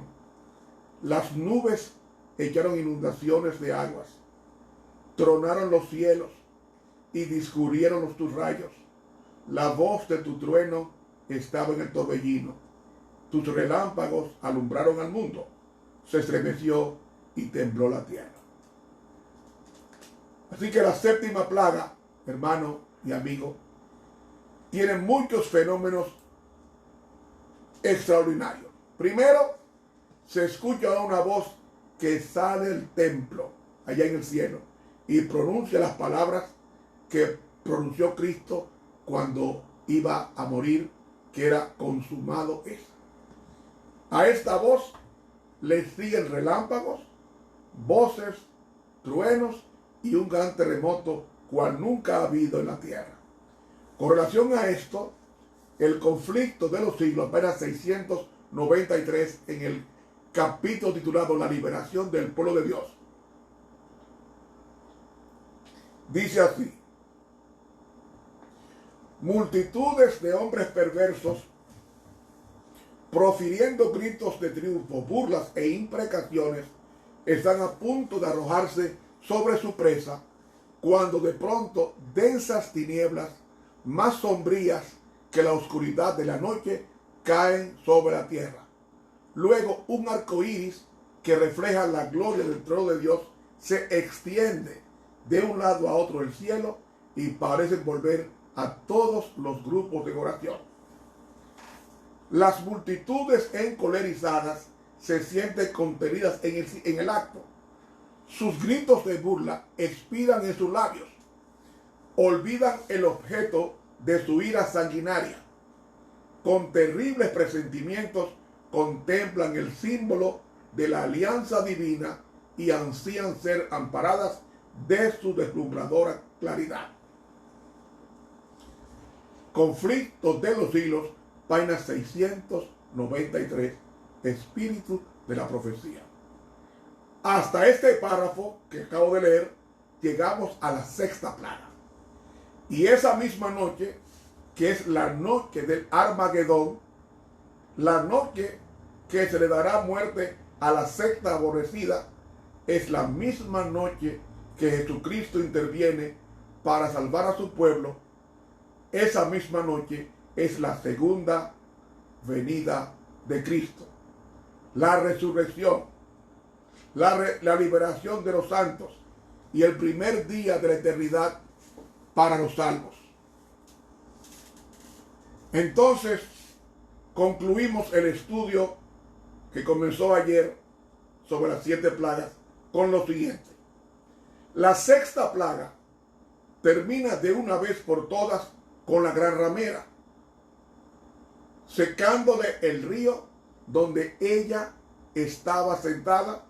Las nubes echaron inundaciones de aguas. Tronaron los cielos y discurrieron tus rayos. La voz de tu trueno estaba en el torbellino. Tus relámpagos alumbraron al mundo. Se estremeció y tembló la tierra. Así que la séptima plaga, hermano y amigo, tiene muchos fenómenos extraordinarios. Primero, se escucha una voz que sale del templo, allá en el cielo, y pronuncia las palabras que pronunció Cristo cuando iba a morir, que era: consumado es. A esta voz le siguen relámpagos, voces, truenos y un gran terremoto cual nunca ha habido en la tierra. Con relación a esto, el conflicto de los siglos, apenas 693, en el capítulo titulado La liberación del pueblo de Dios, dice así: multitudes de hombres perversos, profiriendo gritos de triunfo, burlas e imprecaciones, están a punto de arrojarse sobre su presa, cuando de pronto densas tinieblas, más sombrías que la oscuridad de la noche, caen sobre la tierra. Luego un arco iris que refleja la gloria del trono de Dios se extiende de un lado a otro del cielo y parece volver a todos los grupos de oración. Las multitudes encolerizadas se sienten contenidas en el acto. Sus gritos de burla expiran en sus labios. Olvidan el objeto de su ira sanguinaria. Con terribles presentimientos contemplan el símbolo de la alianza divina y ansían ser amparadas de su deslumbradora claridad. Conflictos de los siglos, página 693, Espíritu de la profecía. Hasta este párrafo que acabo de leer, llegamos a la sexta plaga. Y esa misma noche, que es la noche del Armagedón, la noche que se le dará muerte a la secta aborrecida, es la misma noche que Jesucristo interviene para salvar a su pueblo. Esa misma noche es la segunda venida de Cristo, la resurrección, la liberación de los santos y el primer día de la eternidad para los salvos. Entonces, concluimos el estudio que comenzó ayer sobre las 7 plagas con lo siguiente. La sexta plaga termina de una vez por todas con la gran ramera, secándole el río donde ella estaba sentada.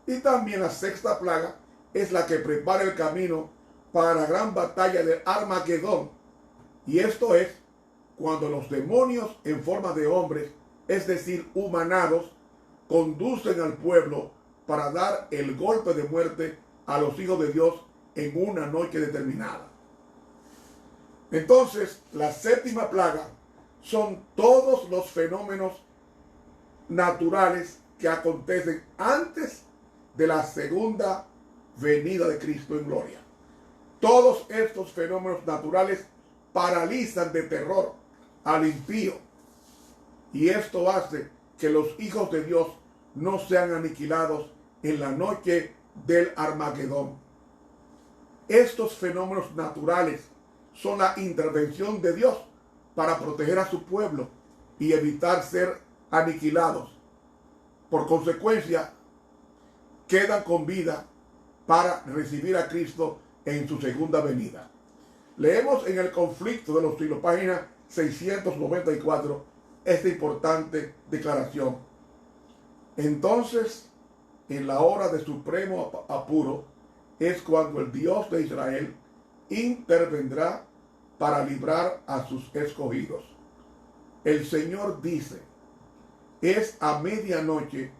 Y también la sexta plaga es la que prepara el camino para la gran batalla del Armagedón. Y esto es cuando los demonios en forma de hombres, es decir, humanados, conducen al pueblo para dar el golpe de muerte a los hijos de Dios en una noche determinada. Entonces, la séptima plaga son todos los fenómenos naturales que acontecen antes de la segunda venida de Cristo en gloria. Todos estos fenómenos naturales paralizan de terror al impío, y esto hace que los hijos de Dios no sean aniquilados en la noche del Armagedón. Estos fenómenos naturales son la intervención de Dios para proteger a su pueblo y evitar ser aniquilados. Por consecuencia, quedan con vida para recibir a Cristo en su segunda venida. Leemos en el conflicto de los siglos, página 694, esta importante declaración. Entonces, en la hora de supremo apuro, es cuando el Dios de Israel intervendrá para librar a sus escogidos. El Señor dice, es a medianoche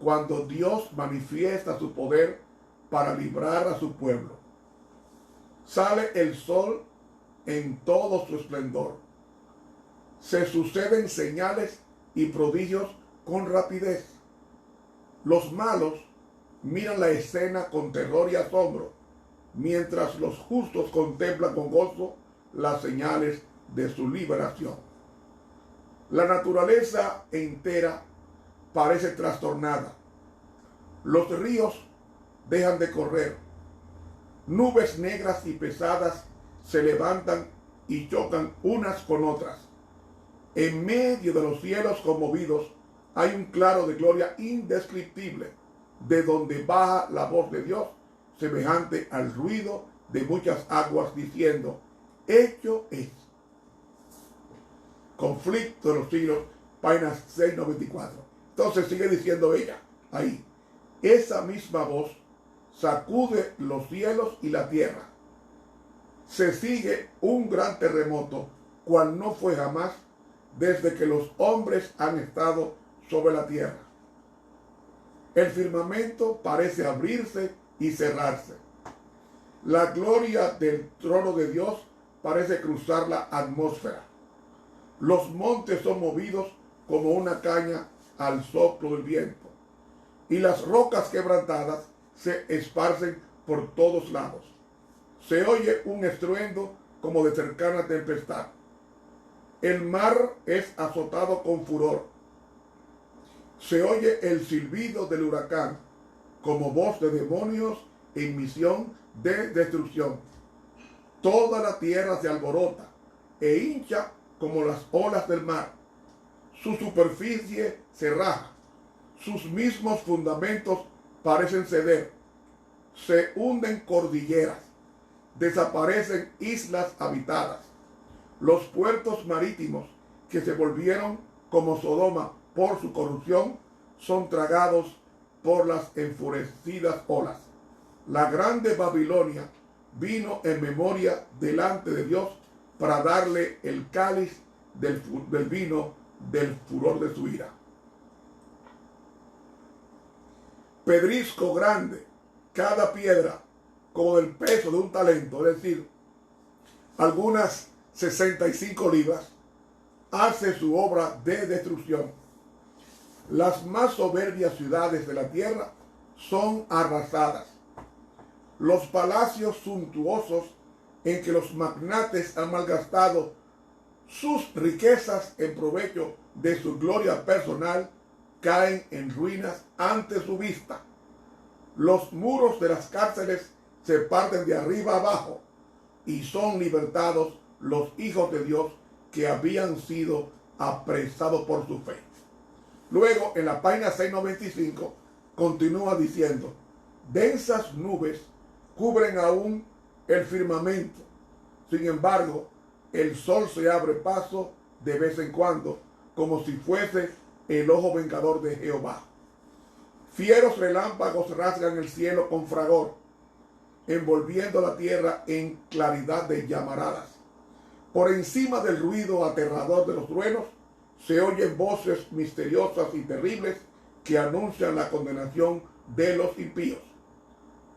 cuando Dios manifiesta su poder para librar a su pueblo. Sale el sol en todo su esplendor. Se suceden señales y prodigios con rapidez. Los malos miran la escena con terror y asombro, mientras los justos contemplan con gozo las señales de su liberación. La naturaleza entera parece trastornada. Los ríos dejan de correr. Nubes negras y pesadas se levantan y chocan unas con otras. En medio de los cielos conmovidos hay un claro de gloria indescriptible, de donde baja la voz de Dios, semejante al ruido de muchas aguas, diciendo, hecho es. Conflicto de los siglos, página 694. Entonces sigue diciendo ella, ahí, esa misma voz sacude los cielos y la tierra. Se sigue un gran terremoto, cual no fue jamás desde que los hombres han estado sobre la tierra. El firmamento parece abrirse y cerrarse. La gloria del trono de Dios parece cruzar la atmósfera. Los montes son movidos como una caña al soplo del viento, y las rocas quebrantadas se esparcen por todos lados. Se oye un estruendo como de cercana tempestad. El mar es azotado con furor. Se oye el silbido del huracán como voz de demonios en misión de destrucción. Toda la tierra se alborota e hincha como las olas del mar. Su superficie se raja. Sus mismos fundamentos parecen ceder. Se hunden cordilleras. Desaparecen islas habitadas. Los puertos marítimos que se volvieron como Sodoma por su corrupción son tragados por las enfurecidas olas. La grande Babilonia vino en memoria delante de Dios para darle el cáliz del vino del furor de su ira. Pedrisco grande, cada piedra como del peso de un talento, es decir, algunas 65 libras, hace su obra de destrucción. Las más soberbias ciudades de la tierra son arrasadas. Los palacios suntuosos en que los magnates han malgastado sus riquezas en provecho de su gloria personal caen en ruinas ante su vista. Los muros de las cárceles se parten de arriba abajo y son libertados los hijos de Dios que habían sido apresados por su fe. Luego, en la página 695, continúa diciendo: densas nubes cubren aún el firmamento. Sin embargo, el sol se abre paso de vez en cuando, como si fuese el ojo vengador de Jehová. Fieros relámpagos rasgan el cielo con fragor, envolviendo la tierra en claridad de llamaradas. Por encima del ruido aterrador de los truenos, se oyen voces misteriosas y terribles que anuncian la condenación de los impíos.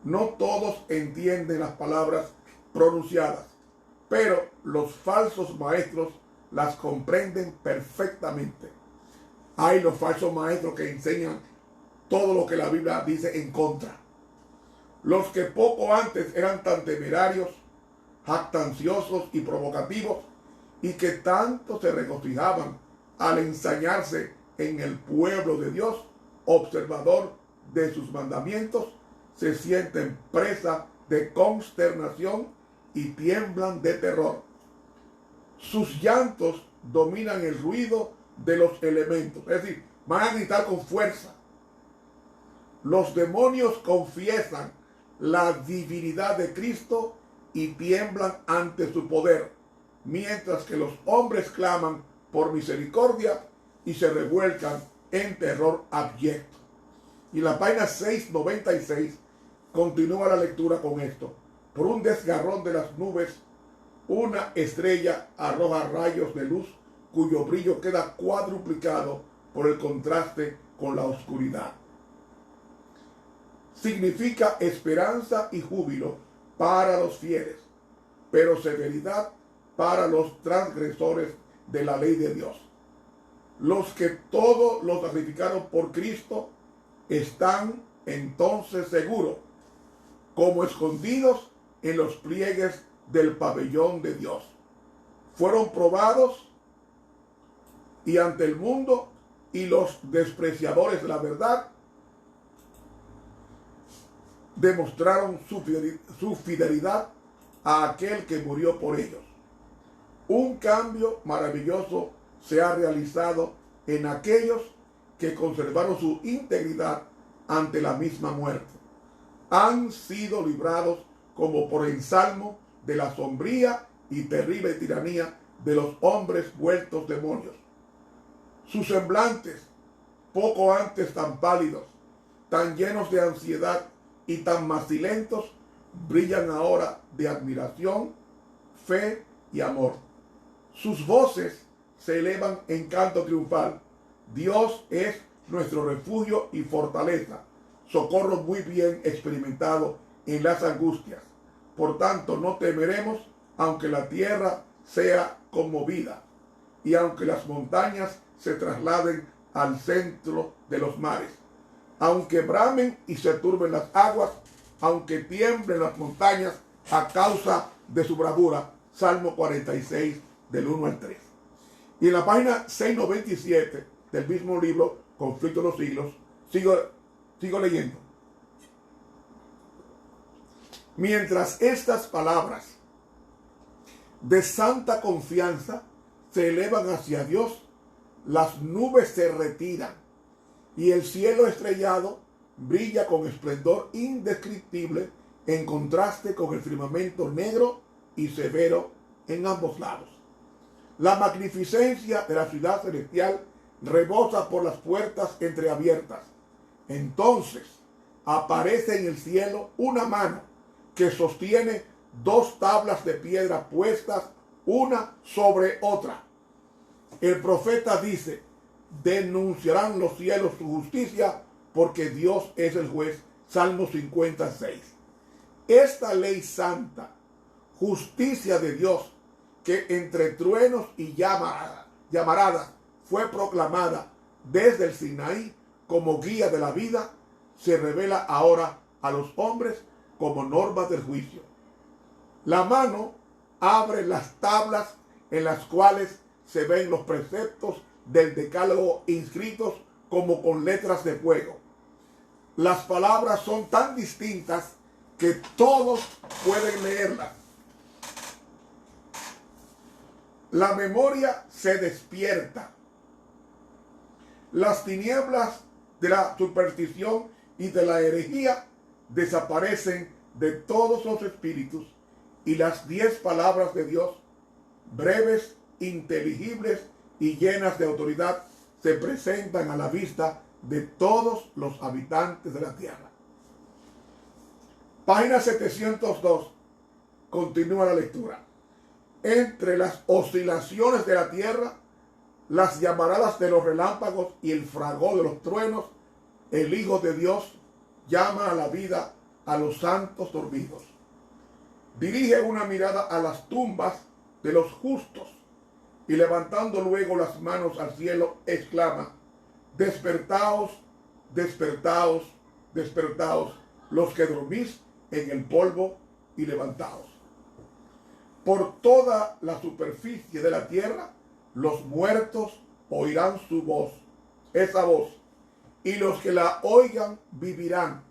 No todos entienden las palabras pronunciadas, pero los falsos maestros las comprenden perfectamente. Hay los falsos maestros que enseñan todo lo que la Biblia dice en contra. Los que poco antes eran tan temerarios, jactanciosos y provocativos, y que tanto se regocijaban al ensañarse en el pueblo de Dios, observador de sus mandamientos, se sienten presa de consternación y tiemblan de terror. Sus llantos dominan el ruido de los elementos, es decir, van a gritar con fuerza. Los demonios confiesan la divinidad de Cristo y tiemblan ante su poder, mientras que los hombres claman por misericordia y se revuelcan en terror abyecto. Y la página 696 continúa la lectura con esto: por un desgarrón de las nubes, una estrella arroja rayos de luz cuyo brillo queda cuadruplicado por el contraste con la oscuridad. Significa esperanza y júbilo para los fieles, pero severidad para los transgresores de la ley de Dios. Los que todos los sacrificaron por Cristo están entonces seguros, como escondidos en los pliegues del pabellón de Dios. Fueron probados y ante el mundo y los despreciadores de la verdad demostraron su fidelidad a aquel que murió por ellos. Un cambio maravilloso se ha realizado en aquellos que conservaron su integridad ante la misma muerte. Han sido librados como por ensalmo de la sombría y terrible tiranía de los hombres vueltos demonios. Sus semblantes, poco antes tan pálidos, tan llenos de ansiedad y tan macilentos, brillan ahora de admiración, fe y amor. Sus voces se elevan en canto triunfal. Dios es nuestro refugio y fortaleza, socorro muy bien experimentado en las angustias. Por tanto, no temeremos, aunque la tierra sea conmovida y aunque las montañas se trasladen al centro de los mares. Aunque bramen y se turben las aguas, aunque tiemblen las montañas a causa de su bravura. Salmo 46, del 1 al 3. Y en la página 697 del mismo libro, Conflicto de los Siglos, sigo leyendo. Mientras estas palabras de santa confianza se elevan hacia Dios, las nubes se retiran y el cielo estrellado brilla con esplendor indescriptible en contraste con el firmamento negro y severo en ambos lados. La magnificencia de la ciudad celestial rebosa por las puertas entreabiertas. Entonces aparece en el cielo una mano que sostiene dos tablas de piedra puestas una sobre otra. El profeta dice, denunciarán los cielos su justicia, porque Dios es el juez. Salmo 56. Esta ley santa, justicia de Dios, que entre truenos y llamaradas fue proclamada desde el Sinaí como guía de la vida, se revela ahora a los hombres como normas del juicio. La mano abre las tablas en las cuales se ven los preceptos del decálogo inscritos como con letras de fuego. Las palabras son tan distintas que todos pueden leerlas. La memoria se despierta. Las tinieblas de la superstición y de la herejía desaparecen de todos los espíritus, y las 10 palabras de Dios, breves, inteligibles y llenas de autoridad, se presentan a la vista de todos los habitantes de la tierra. Página 702. Continúa la lectura. Entre las oscilaciones de la tierra, las llamaradas de los relámpagos y el fragor de los truenos, el Hijo de Dios llama a la vida a los santos dormidos. Dirige una mirada a las tumbas de los justos y levantando luego las manos al cielo, exclama: despertaos, despertaos, despertaos, los que dormís en el polvo, y levantaos. Por toda la superficie de la tierra, los muertos oirán su voz, esa voz, y los que la oigan vivirán,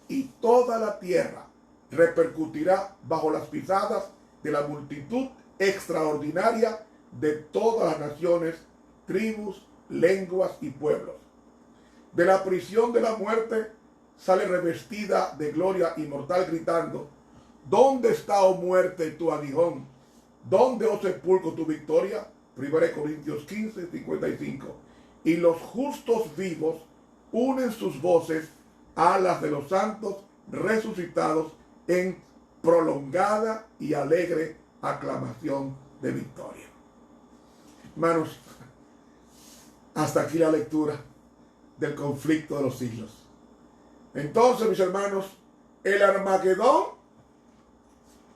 y toda la tierra repercutirá bajo las pisadas de la multitud extraordinaria de todas las naciones, tribus, lenguas y pueblos. De la prisión de la muerte sale revestida de gloria inmortal, gritando: ¿dónde está, oh muerte, tu aguijón? ¿Dónde, oh sepulcro, tu victoria? 1 Corintios 15, 55. Y los justos vivos unen sus voces a las de los santos resucitados en prolongada y alegre aclamación de victoria. Hermanos, hasta aquí la lectura del conflicto de los siglos. Entonces, mis hermanos, el Armagedón,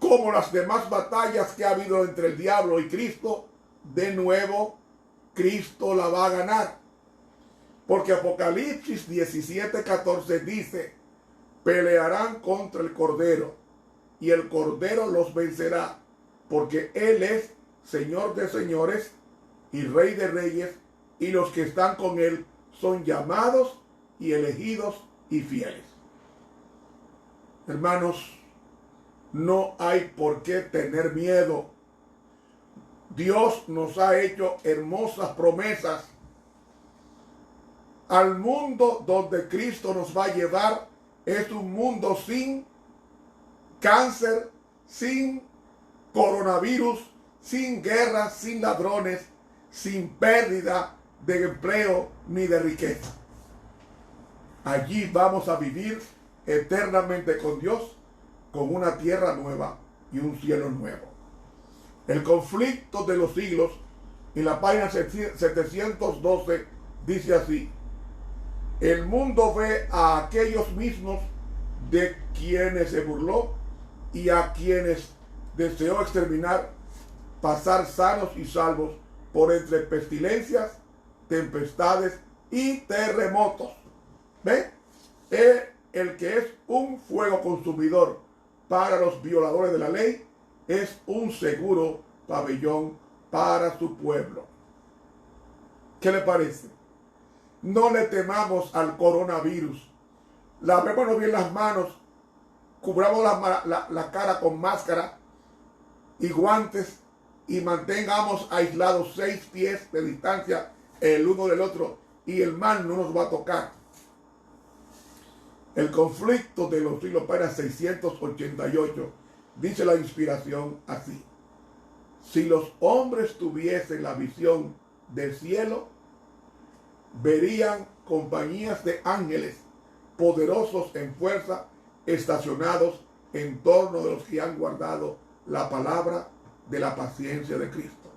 como las demás batallas que ha habido entre el diablo y Cristo, de nuevo Cristo la va a ganar. Porque Apocalipsis 17:14 dice: pelearán contra el Cordero, y el Cordero los vencerá, porque Él es Señor de señores y Rey de reyes, y los que están con Él son llamados y elegidos y fieles. Hermanos, no hay por qué tener miedo. Dios nos ha hecho hermosas promesas. Al mundo donde Cristo nos va a llevar es un mundo sin cáncer, sin coronavirus, sin guerras, sin ladrones, sin pérdida de empleo ni de riqueza. Allí vamos a vivir eternamente con Dios, con una tierra nueva y un cielo nuevo. El conflicto de los siglos, en la página 712, dice así: el mundo ve a aquellos mismos de quienes se burló y a quienes deseó exterminar, pasar sanos y salvos por entre pestilencias, tempestades y terremotos. ¿Ve? El que es un fuego consumidor para los violadores de la ley es un seguro pabellón para su pueblo. ¿Qué le parece? No le temamos al coronavirus. Lavémonos bien las manos, cubramos la cara con máscara y guantes, y mantengamos aislados 6 pies de distancia el uno del otro, y el mal no nos va a tocar. El conflicto de los siglos, página 688, dice la inspiración así: si los hombres tuviesen la visión del cielo, verían compañías de ángeles poderosos en fuerza, estacionados en torno de los que han guardado la palabra de la paciencia de Cristo.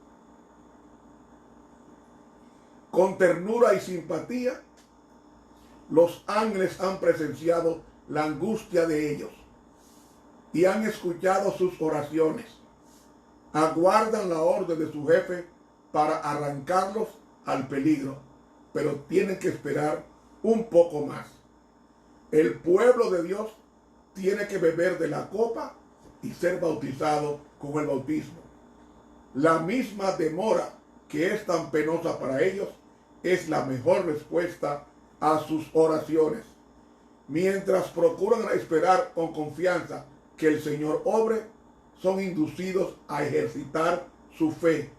Con ternura y simpatía, los ángeles han presenciado la angustia de ellos y han escuchado sus oraciones. Aguardan la orden de su jefe para arrancarlos al peligro, pero tienen que esperar un poco más. El pueblo de Dios tiene que beber de la copa y ser bautizado con el bautismo. La misma demora que es tan penosa para ellos es la mejor respuesta a sus oraciones. Mientras procuran esperar con confianza que el Señor obre, son inducidos a ejercitar su fe,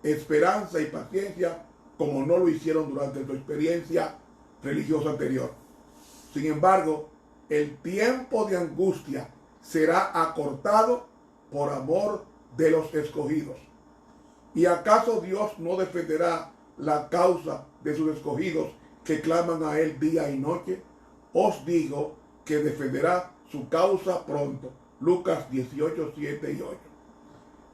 esperanza y paciencia como no lo hicieron durante su experiencia religiosa anterior. Sin embargo, el tiempo de angustia será acortado por amor de los escogidos. ¿Y acaso Dios no defenderá la causa de sus escogidos que claman a Él día y noche? Os digo que defenderá su causa pronto. Lucas 18, 7 y 8.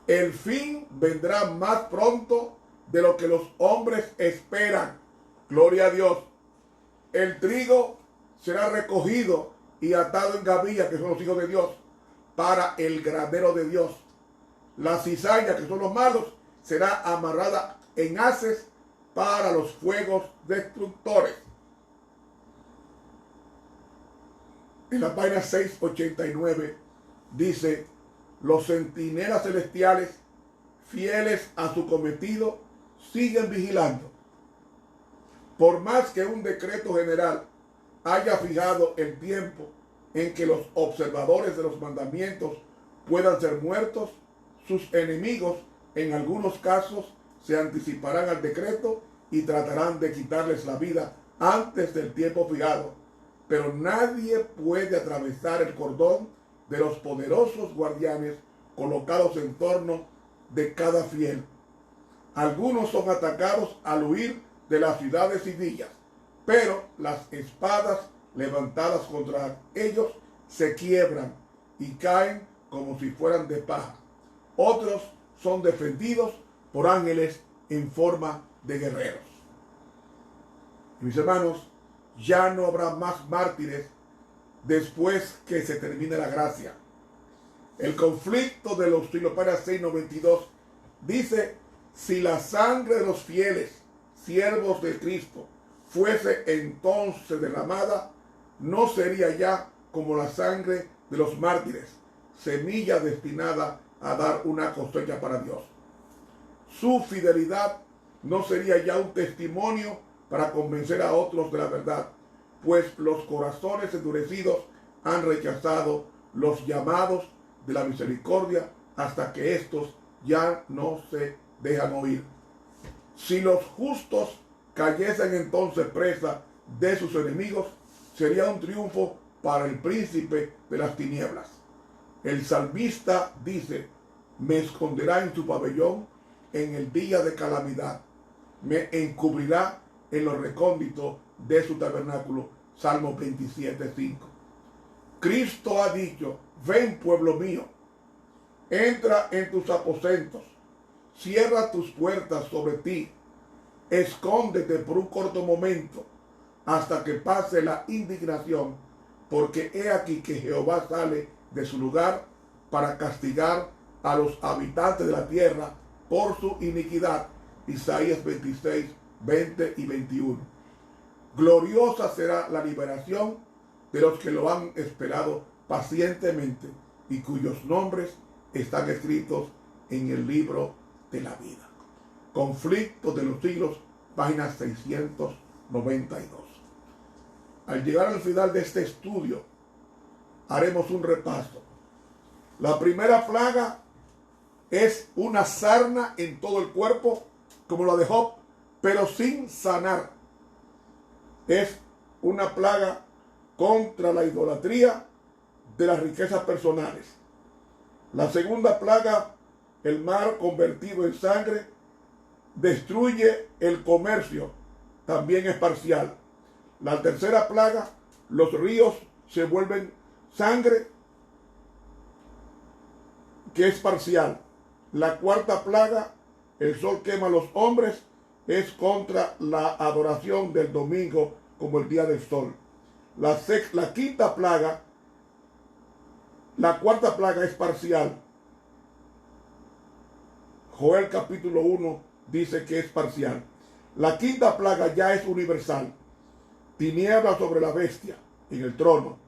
El fin vendrá más pronto de lo que los hombres esperan. Gloria a Dios. El trigo será recogido y atado en gavilla, que son los hijos de Dios, para el granero de Dios. La cizaña, que son los malos, será amarrada en haces para los fuegos destructores. En la página 689 dice: los centinelas celestiales, fieles a su cometido, siguen vigilando. Por más que un decreto general haya fijado el tiempo en que los observadores de los mandamientos puedan ser muertos, sus enemigos en algunos casos se anticiparán al decreto y tratarán de quitarles la vida antes del tiempo fijado. Pero nadie puede atravesar el cordón de los poderosos guardianes colocados en torno de cada fiel. Algunos son atacados al huir de las ciudades y villas, pero las espadas levantadas contra ellos se quiebran y caen como si fueran de paja. Otros son defendidos por ángeles en forma de guerreros. Mis hermanos, ya no habrá más mártires después que se termine la gracia. El conflicto de los Filipenses 6:92 dice: si la sangre de los fieles siervos de Cristo fuese entonces derramada, no sería ya como la sangre de los mártires, semilla destinada a dar una cosecha para Dios. Su fidelidad no sería ya un testimonio para convencer a otros de la verdad, pues los corazones endurecidos han rechazado los llamados de la misericordia hasta que estos ya no se dejan oír. Si los justos cayesen entonces presa de sus enemigos, sería un triunfo para el príncipe de las tinieblas. El salmista dice: me esconderá en su pabellón en el día de calamidad, me encubrirá en lo recóndito de su tabernáculo. Salmo 27:5. Cristo ha dicho: ven, pueblo mío, entra en tus aposentos, cierra tus puertas sobre ti, escóndete por un corto momento hasta que pase la indignación, porque he aquí que Jehová sale de su lugar para castigar a los habitantes de la tierra por su iniquidad. Isaías 26, 20 y 21. Gloriosa será la liberación de los que lo han esperado pacientemente y cuyos nombres están escritos en el libro de la vida. Conflicto de los siglos, página 692. Al llegar al final de este estudio, haremos un repaso. La primera plaga es una sarna en todo el cuerpo, como la de Job, pero sin sanar. Es una plaga contra la idolatría de las riquezas personales. La segunda plaga, el mar convertido en sangre, destruye el comercio, también es parcial. La tercera plaga, los ríos se vuelven sangre, que es parcial. La cuarta plaga, el sol quema a los hombres, es contra la adoración del domingo como el día del sol. La quinta plaga, la cuarta plaga es parcial. Joel capítulo 1 dice que es parcial. La quinta plaga ya es universal. Tiniebla sobre la bestia en el trono.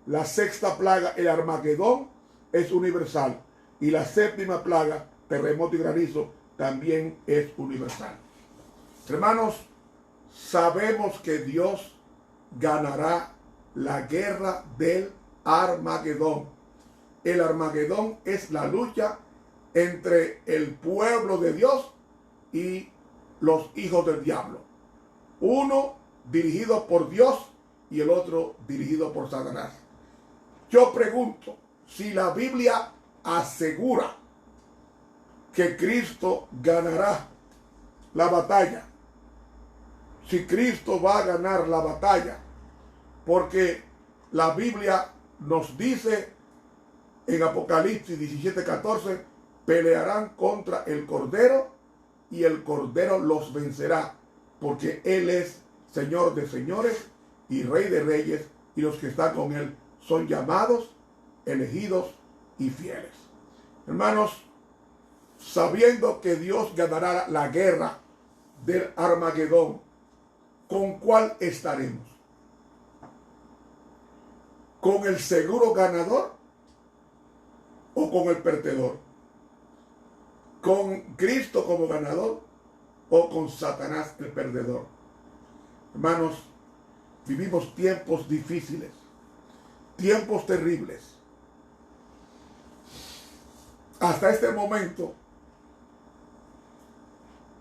La sexta plaga, el Armagedón, es universal. Y la séptima plaga, terremoto y granizo, también es universal. Hermanos, sabemos que Dios ganará la guerra del Armagedón. El Armagedón es la lucha entre el pueblo de Dios y los hijos del diablo. Uno dirigido por Dios y el otro dirigido por Satanás. Yo pregunto, si la Biblia asegura que Cristo ganará la batalla, si Cristo va a ganar la batalla, porque la Biblia nos dice en Apocalipsis 17:14, pelearán contra el Cordero y el Cordero los vencerá, porque Él es Señor de señores y Rey de reyes, y los que están con Él son llamados, elegidos y fieles. Hermanos, sabiendo que Dios ganará la guerra del Armagedón, ¿con cuál estaremos? ¿Con el seguro ganador o con el perdedor? ¿Con Cristo como ganador o con Satanás el perdedor? Hermanos, vivimos tiempos difíciles, tiempos terribles. Hasta este momento,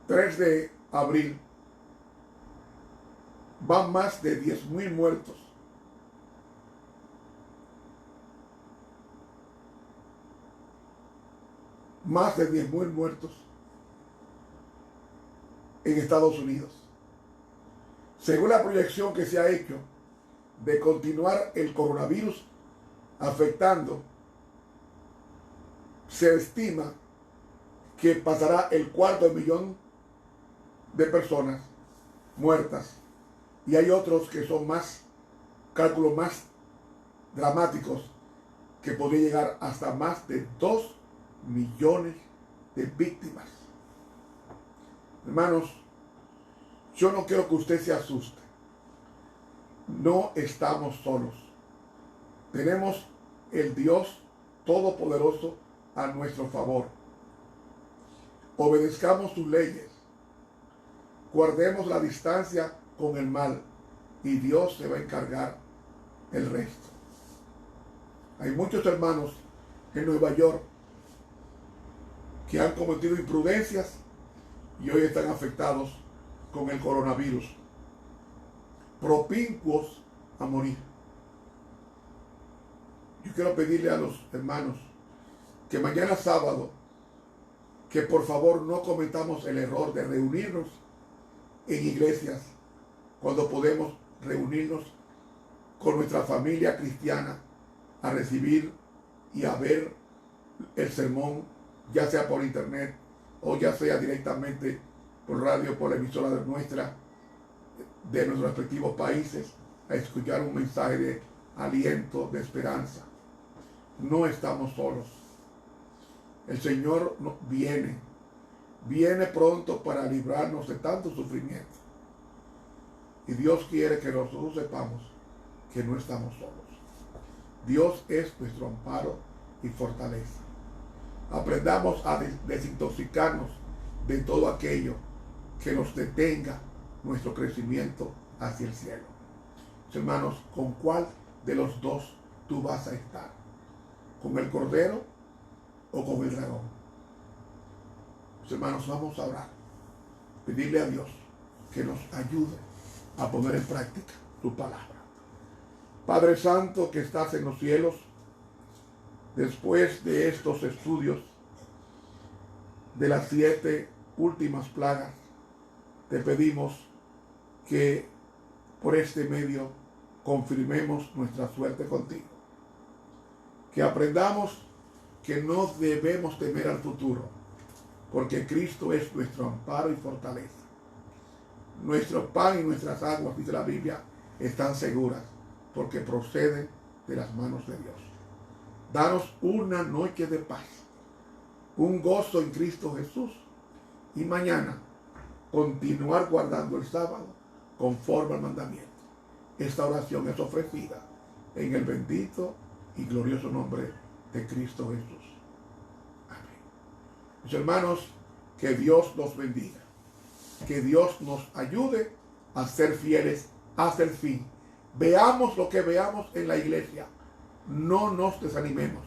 3 de abril, van más de 10,000 muertos. Más de 10,000 muertos en Estados Unidos. Según la proyección que se ha hecho de continuar el coronavirus afectando, se estima que pasará el 250,000 de personas muertas. Y hay otros que son cálculos más dramáticos, que podría llegar hasta más de 2 millones de víctimas. Hermanos, yo no quiero que usted se asuste. No estamos solos. Tenemos el Dios Todopoderoso a nuestro favor. Obedezcamos sus leyes. Guardemos la distancia con el mal y Dios se va a encargar el resto. Hay muchos hermanos en Nueva York que han cometido imprudencias y hoy están afectados con el coronavirus, propincuos a morir. Yo quiero pedirle a los hermanos que mañana sábado, que por favor no cometamos el error de reunirnos en iglesias cuando podemos reunirnos con nuestra familia cristiana a recibir y a ver el sermón, ya sea por internet o ya sea directamente por radio, por la emisora de nuestros respectivos países, a escuchar un mensaje de aliento, de esperanza. No estamos solos. El Señor viene pronto para librarnos de tanto sufrimiento. Y Dios quiere que nosotros sepamos que no estamos solos. Dios es nuestro amparo y fortaleza. Aprendamos a desintoxicarnos de todo aquello que nos detenga nuestro crecimiento hacia el cielo. Hermanos, ¿con cuál de los dos tú vas a estar? ¿Con el Cordero o con el dragón? Hermanos, vamos a orar. Pedirle a Dios que nos ayude a poner en práctica tu palabra. Padre Santo que estás en los cielos, después de estos estudios de las 7 últimas plagas, te pedimos que por este medio confirmemos nuestra suerte contigo. Que aprendamos que no debemos temer al futuro, porque Cristo es nuestro amparo y fortaleza. Nuestro pan y nuestras aguas, dice la Biblia, están seguras, porque proceden de las manos de Dios. Danos una noche de paz, un gozo en Cristo Jesús, y mañana continuar guardando el sábado conforme al mandamiento. Esta oración es ofrecida en el bendito y glorioso nombre de Cristo Jesús. Amén. Mis hermanos, que Dios nos bendiga, que Dios nos ayude a ser fieles hasta el fin. Veamos lo que veamos en la iglesia, no nos desanimemos.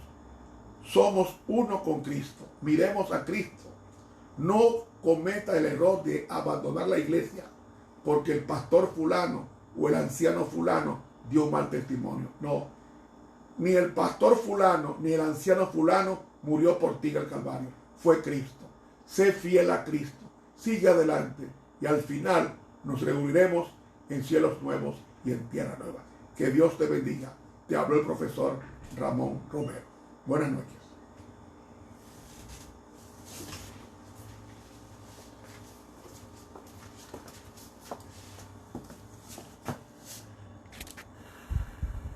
Somos uno con Cristo, miremos a Cristo. No cometa el error de abandonar la iglesia porque el pastor fulano o el anciano fulano dio mal testimonio. No, ni el pastor fulano ni el anciano fulano murió por ti en el Calvario. Fue Cristo. Sé fiel a Cristo, sigue adelante y al final nos reuniremos en cielos nuevos y en tierra nueva. Que Dios te bendiga. Te habló el profesor Ramón Romero. Buenas noches.